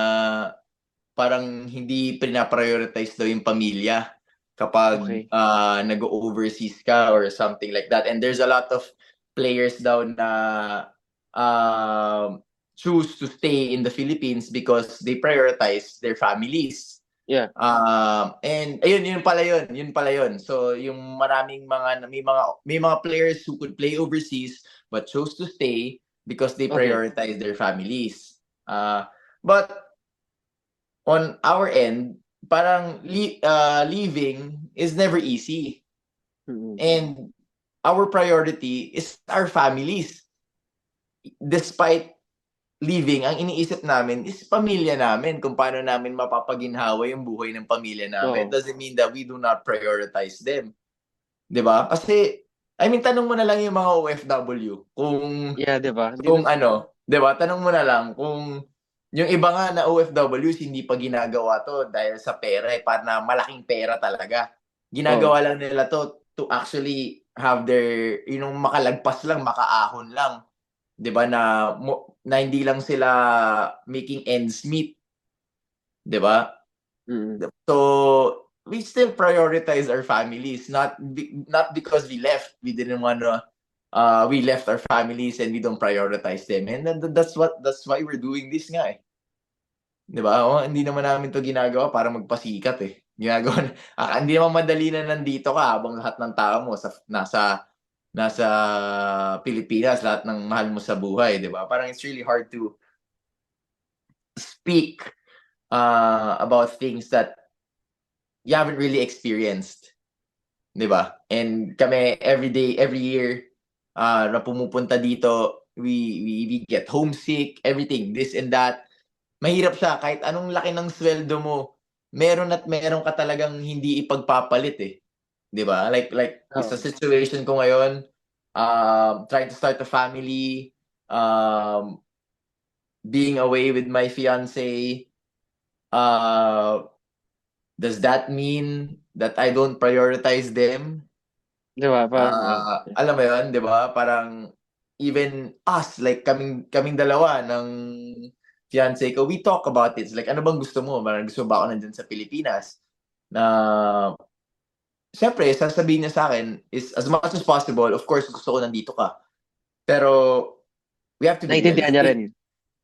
parang hindi pina-prioritize daw yung pamilya kapag, Okay. nag-o-overseas ka or something like that. And there's a lot of players daw na, choose to stay in the Philippines because they prioritize their families. Yeah. And ayun, yun pala yun. So yung maraming may mga players who could play overseas but chose to stay because they Okay. prioritize their families. But on our end, parang leaving is never easy. Mm. And our priority is our families. Despite leaving, ang iniisip namin is pamilya namin, kung paano namin mapapaginhawa yung buhay ng pamilya namin. It Oo. doesn't mean that we do not prioritize them. 'Di ba? Kasi, I mean, tanong mo na lang yung mga OFW kung Yeah, 'di ba? Hindi na ano, 'di ba? Tanong mo na lang kung yung iba nga na OFWs hindi pa ginagawa 'to dahil sa pera, para malaking pera talaga. oo. Ginagawa lang nila 'to to actually have their yung makalagpas lang, makaahon lang, 'di ba, na hindi lang sila making ends meet, 'di ba? Mm. So, we still prioritize our families, not because we left. We didn't wanna we left our families and we don't prioritize them. And then that's why we're doing this nga, 'Di ba? Hindi naman namin 'to ginagawa para magpasikat, Ginagawa hindi naman madali na nandito ka habang lahat ng tao mo nasa Pilipinas, lahat ng mahal mo sa buhay, 'di ba? Parang it's really hard to speak, about things that you haven't really experienced, 'di ba? And kami every day, every year, na pumupunta dito, we get homesick, everything, this and that. Mahirap siya kahit anong laki ng sweldo mo, meron at meron ka talagang hindi ipagpapalit, 'di ba? Like sa Oo. situation ko ngayon, trying to start a family, being away with my fiance, uh, does that mean that I don't prioritize them? 'Di ba parang Alam mo 'yun, 'di ba? Parang even us, like kaming dalawa ng fiance ko, we talk about it. It's like, "Ano bang gusto mo? Parang gusto mo ba ako nandiyan sa Pilipinas?" Na siyempre sasabihin niya sa'kin is, "As much as possible, of course gusto ko nandito ka." Pero we have to be naiintindihan niya rin. realistic.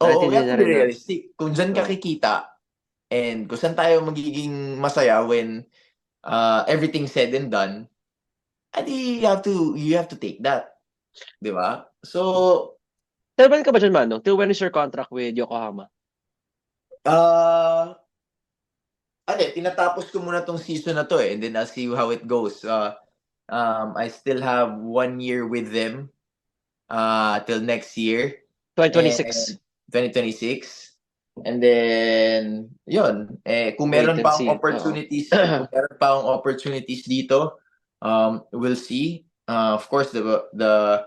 Oo, we Naiintindihan have to niya be rin na realistic. Kung diyan ka oo. kikita and kung saan tayo magiging masaya when, everything's said and done, edi you have to take that, 'di ba? So, Till when ka ba diyan Manong? Till when is your contract with Yokohama? ah, tinatapos ko muna 'tong season na 'to, and then I'll see how it goes. I still have 1 year with them, till next year, and 2026. 2026. And then, yun, kung Wait meron and pa akong see, oo. opportunities dito, we'll see. Of course, uh,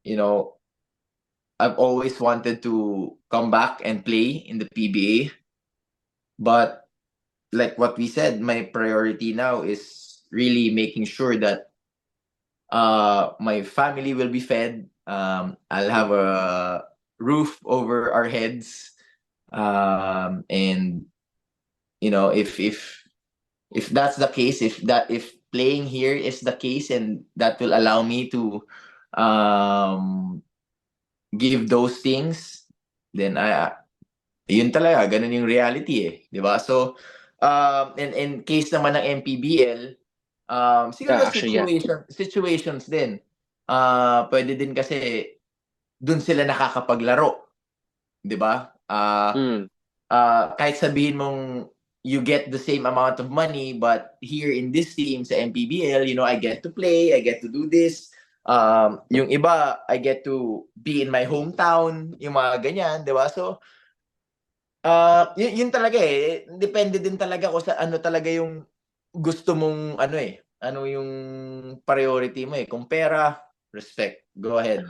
you know, I've always wanted to come back and play in the PBA, but like what we said, my priority now is really making sure that my family will be fed. I'll have a roof over our heads. And if that's the case, if playing here is the case, and that will allow me to um, give those things, then yun talaga, ganun yung reality, 'di ba? So, in case naman ng MPBL, siguro Yeah, actually, yeah. situations din. Puwede din kasi dun sila nakakapaglaro, 'di ba? Hmm. Kahit sabihin mong you get the same amount of money, but here in this team sa MPBL, I get to play, I get to do this, Yung iba, I get to be in my hometown, yung mga ganyan, di ba? So, yun talaga eh. Depende din talaga kung sa ano talaga yung gusto mong ano eh. Ano yung priority mo eh. Kung pera, respect. Go ahead.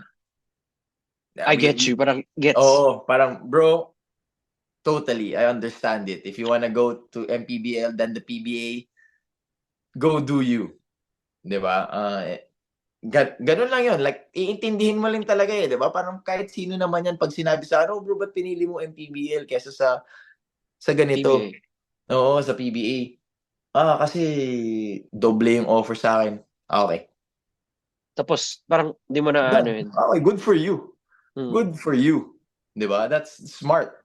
I We, get we, you, parang gets. Oo, parang bro, totally, I understand it. If you wanna go to MPBL then the PBA, go do you. 'Di ba? Ganun lang yun. Like, iintindihin mo lang talaga eh, 'di ba? Parang kahit sino naman yan pag sinabi sa ano, bro, ba't pinili mo MPBL kesa sa PBA. ganito? Oo, sa PBA. Kasi doble yung offer sa akin. Okay. Tapos, parang di mo na ano Done. yun. Okay, good for you. Hmm. Good for you. 'Di ba? That's smart.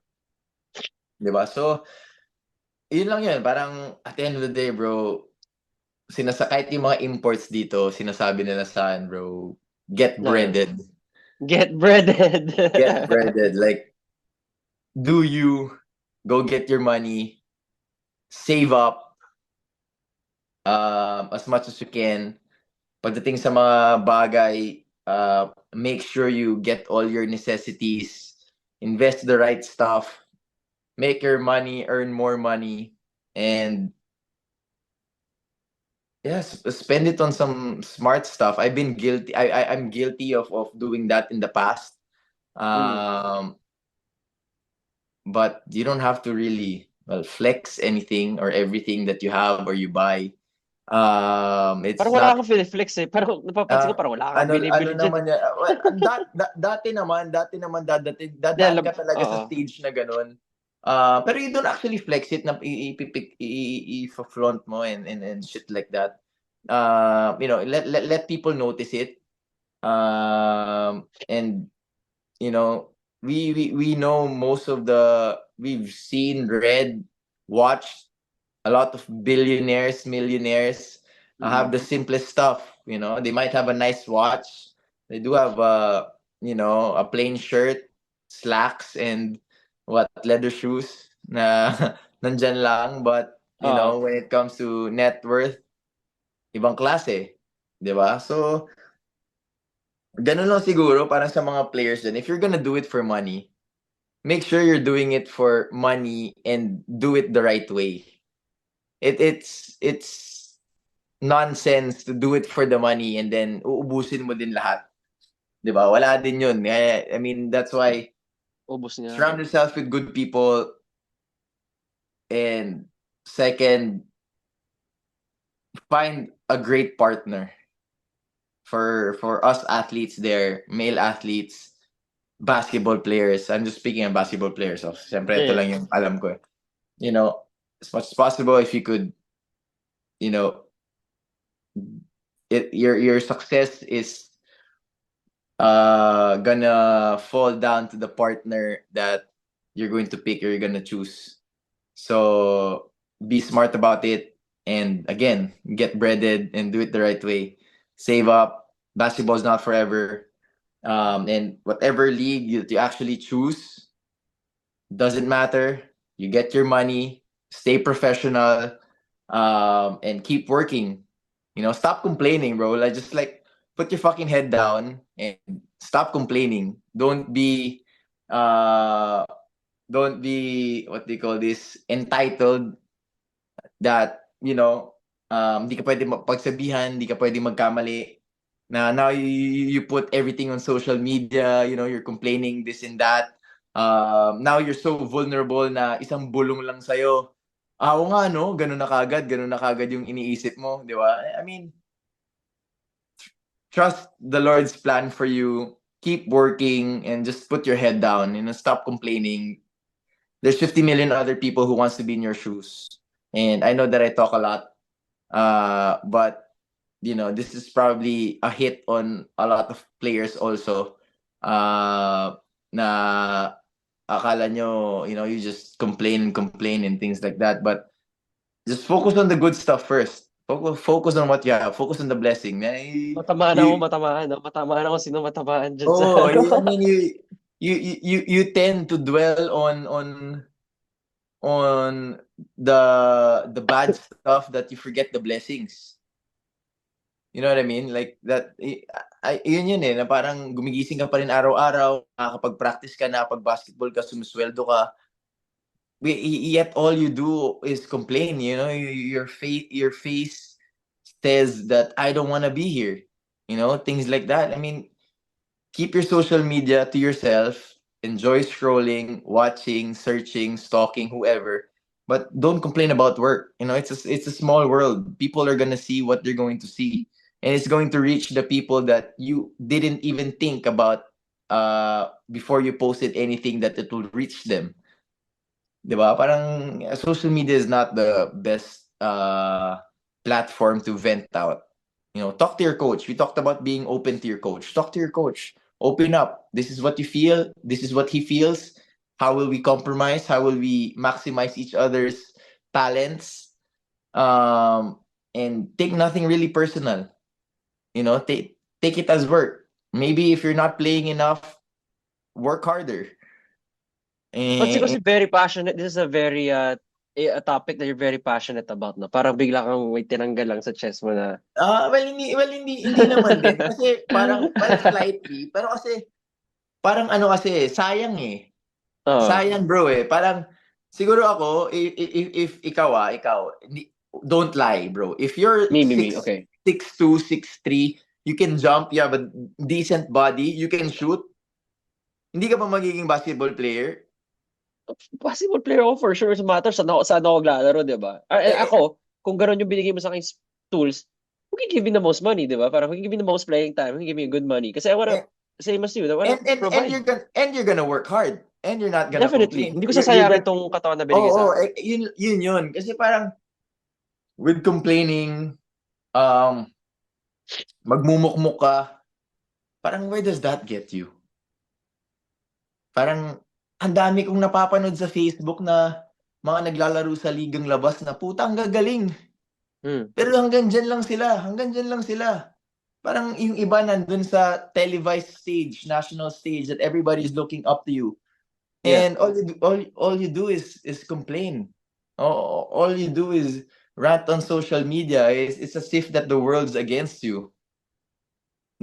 'Di ba? So, yun lang yun. Parang at the end of the day, bro, kahit yung mga imports dito, sinasabi nila sa akin, bro, get Na, breaded. get breaded. Get breaded. Like, do you go get your money, save up as much as you can. Pagdating sa mga bagay, make sure you get all your necessities, invest the right stuff, make your money, earn more money, and yes, spend it on some smart stuff. I've been guilty. I'm guilty of doing that in the past. Mm. Um, but you don't have to really flex anything or everything that you have or you buy. It's Parang wala not kang flex eh. Parang napapansin ko parang wala kang ano binibili dyan. naman yan, dati naman dadaan Dahil, ka talaga sa oo. stage na ganun. Pero you don't actually flex it na i-flaunt mo and shit like that. Let people notice it. And you know, we know most of we've seen, read, watched a lot of billionaires, millionaires have Mm. the simplest stuff. You know, they might have a nice watch. They do have a plain shirt, slacks, and what leather shoes na nandyan lang. But Oo. when it comes to net worth, ibang klase, 'di ba? So ganun lang siguro para sa mga players din. If you're gonna do it for money, make sure you're doing it for money and do it the right way. It's nonsense to do it for the money and then uubusin mo din lahat. 'Di ba? Wala din 'yun. I mean, that's why Ubos nga. surround yourself with good people, and second, find a great partner for us athletes there, male athletes, basketball players. I'm just speaking of basketball players. So, siyempre ito Yeah. lang yung alam ko. As much as possible if you could, you know, your success is gonna fall down to the partner that you're going to pick or you're gonna choose. So be smart about it, and again, get breaded and do it the right way. Save up. Basketball's not forever. And whatever league you actually choose, doesn't matter. You get your money, stay professional, and keep working. Stop complaining, bro. Like, just like put your fucking head down and stop complaining. Uh don't be what they call this, entitled, that di ka pwede pagsabihan, di ka pwede magkamali. Now you put everything on social media, you're complaining this and that. Now you're so vulnerable na isang bulong lang sa'yo. Oo nga, no? Ganun na kagad yung iniisip mo, di ba? I mean, trust the Lord's plan for you. Keep working and just put your head down. Stop complaining. There's 50 million other people who wants to be in your shoes. And I know that I talk a lot, but this is probably a hit on a lot of players also. Na akala nyo, you just complain and things like that. But just focus on the good stuff first. Focus on what you have. Focus on the blessing. Matamaan ako, matamaan. No? Matamaan ako sino matamaan dyan sa Oh, ano. I mean, you tend to dwell on the bad stuff that you forget the blessings. You know what I mean? Like that. yun eh, na parang gumigising ka pa rin araw-araw, nakakapag-practice ka, nakapag-basketball ka, sumusweldo ka, yet all you do is complain, you know, your face says that I don't want to be here, you know, things like that. I mean, keep your social media to yourself, enjoy scrolling, watching, searching, stalking, whoever, but don't complain about work. You know, it's a small world. People are gonna see what they're going to see, and it's going to reach the people that you didn't even think about before you posted anything, that it will reach them. 'Di ba? Parang social media is not the best platform to vent out. You know, talk to your coach. We talked about being open to your coach. Talk to your coach. Open up. This is what you feel. This is what he feels. How will we compromise? How will we maximize each other's talents? And take nothing really personal. You know, take it as work. Maybe if you're not playing enough, work harder. Kasi Eh, very passionate. This is a very a topic that you're very passionate about, no? Parang bigla kang may tinanggal lang sa chest mo na. hindi naman din kasi parang well slightly, pero kasi parang ano kasi sayang eh. Oh, Sayang bro eh. Parang siguro ako if ikaw don't lie bro. If you're me. six Okay. 6'2", 6'3", you can jump, you have a decent body, you can shoot, hindi ka pa magiging basketball player? Basketball player ako for sure sa matter. Saan ako maglalaro, di ba? Eh, Ako, kung gano'n yung binigay mo sa akin tools, who can give me the most money, di ba? Parang who can give me the most playing time, who can give me good money. Kasi I wanna, eh, same as you, I wanna and provide. you're gonna work hard and you're not gonna Definitely. complain. Hindi ko You're sasayangin gonna tong katawan na binigay sa Oo, akin. yun. Kasi parang with complaining, um, magmumukmuk ka, parang where does that get you? Parang ang dami kong napapanood sa Facebook na mga naglalaro sa ligang labas na puta ang gagaling. Hmm. Pero hanggang dyan lang sila. Parang yung iba nandun sa televised stage, national stage that everybody is looking up to you. Yeah. And all you do is complain. All you do is rant on social media. It's as if that the world's against you.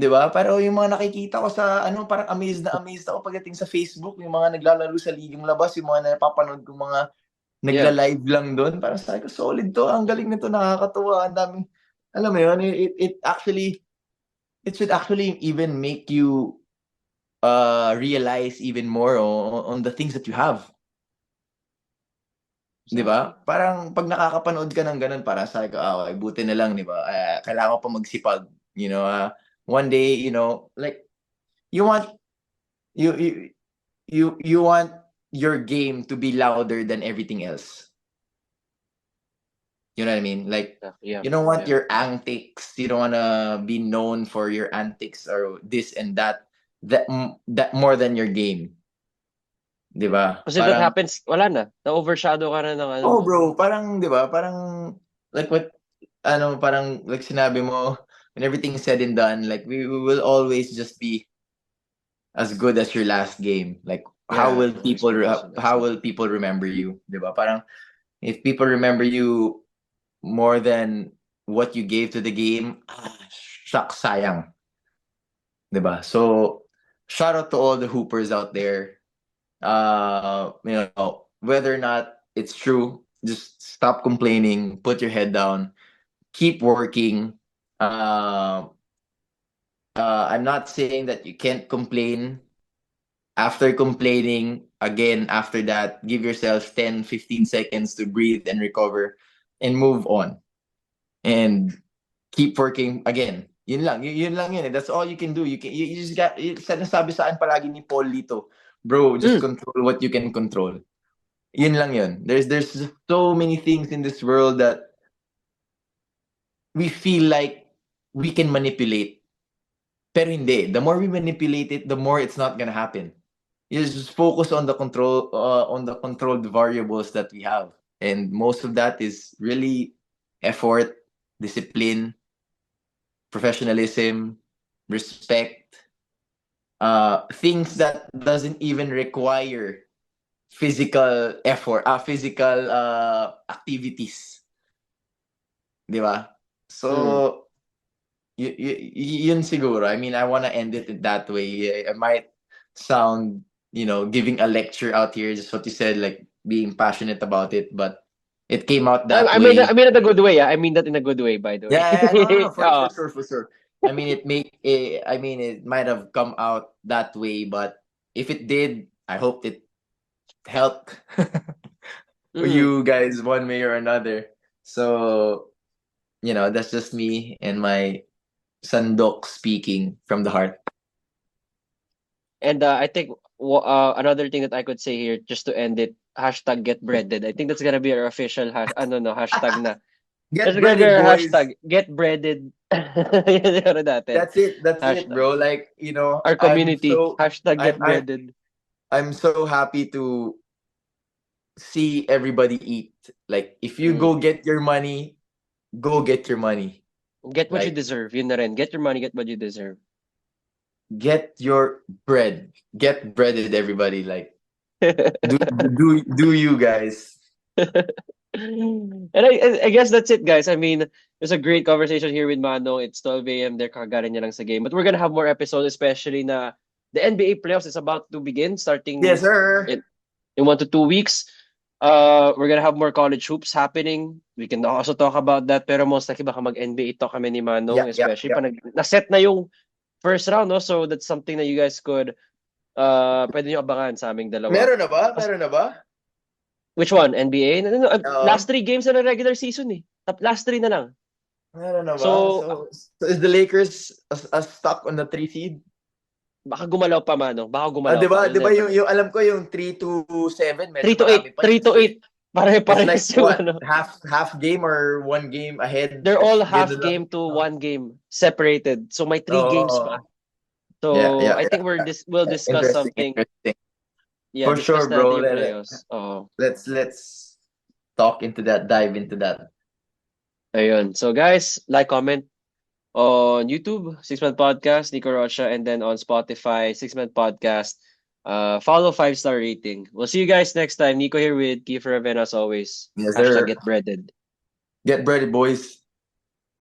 'Di ba? Pero yung mga nakikita ko sa ano, parang amazed na amazed ako pagdating sa Facebook, yung mga naglalaro sa ligang labas, yung mga napapanood kong mga Yeah. nagla-live lang doon. Parang sabi ko, solid 'to, ang galing nito, nakakatuwa, ang daming alam mo yun, it should actually even make you realize even more on the things that you have. 'Di ba? Exactly. Parang 'pag nakakapanood ka ng gano'n parang sabi ko, okey buti na lang 'di ba, kailangan ko pa magsipag, you know, one day, you know, like you want you you you want your game to be louder than everything else. You know what I mean? Like Yeah. you don't want Yeah. your antics, you don't wanna be known for your antics or this and that more than your game, 'di ba? Kasi if that Parang happens, wala na. Na-overshadow ka na ng ano oh mo. bro, parang 'di ba, parang like what ano, parang like sinabi mo, when everything is said and done, like we will always just be as good as your last game. Like Yeah. Expectation. how will people remember you, 'di ba? Parang if people remember you more than what you gave to the game, shucks, sayang, 'di ba? So shout out to all the hoopers out there. You know, whether or not it's true, just stop complaining, put your head down, keep working. Uh, I'm not saying that you can't complain. After complaining, again, after that, give yourself 10, 15 seconds to breathe and recover and move on. And keep working again. Yun lang yun. That's all you can do. You just got, sinasabi saan palagi ni Paul Lito, bro, just Mm. control what you can control. Yun lang yun. There's so many things in this world that we feel like we can manipulate. Pero hindi. The more we manipulate it, the more it's not gonna happen. You just focus on the controlled variables that we have. And most of that is really effort, discipline, professionalism, respect, things that doesn't even require physical activities. Di ba? Mm. So, yun siguro. I mean, I want to end it in that way. I might sound, giving a lecture out here, just what you said, like being passionate about it, but it came out that I way. mean it in a good way. Yeah, I mean that in a good way, by the way. Yeah, no, for Oh. sure, for sure. I mean, I mean, it might have come out that way, but if it did, I hope it helped Mhm. you guys one way or another. So, that's just me and my sandok speaking from the heart. And I think another thing that I could say here, just to end it, hashtag get breaded. I think that's gonna be our official no, hashtag na. That's Get gonna be breaded, our boys. hashtag, get breaded. Yun yung ano natin. That's it. That's it, Hashtag. bro. Like, Our community, hashtag get I'm I'm breaded. I'm so happy to see everybody eat. Like, if you Mm. go get your money, go get your money. Get what you Like, deserve. Yun na rin. Get your money, get what you deserve. get your bread. Get breaded, everybody. Like, do you guys? And I guess that's it, guys. I mean, there's a great conversation here with Mano. It's 12 a.m. They're kagarin niya lang sa game. But we're gonna have more episodes, especially na the NBA playoffs is about to begin, Yes, starting sir. in 1 to 2 weeks. We're gonna have more college hoops happening. We can also talk about that. Pero most likely baka mag-NBA talk kami ni Manong, Yeah, yeah, especially yeah. pa na-set na yung first round, no? So that's something that you guys could pwede nyo abangan sa aming dalawa. Meron na ba? Meron na ba? Which one? NBA? No, no, no, last Oo. 3 games na ng regular season eh. Last 3 na lang. Meron na ba? So, So is the Lakers stuck on the 3 seed? baka gumalaw pa, Manong. Baka Ah, gumalaw 'di pa. ba? You'll 'Di ba never yung know. yung alam ko yung 3-7 medyo 3 to 8. marami pa. 3 to 8. It's Pare-parehas like yung what? ano. Half game or one game ahead? They're all half Ganun lang. game to 1 game separated. So may 3 games pa. Oo. Yeah, So yeah, I think yeah. we'll discuss Interesting, something. interesting. Yeah, For discuss sure, bro. natin yung playoffs. Oo. Let's talk into that, dive into that. Ayun. So guys, like, comment on YouTube, Six Man Podcast, Nico Rocha, and then on Spotify, Six Man Podcast. Follow 5-star rating. We'll see you guys next time. Nico here with Kiefer Raven as always. Yes, Hashtag sir. get breaded. Get ready, boys.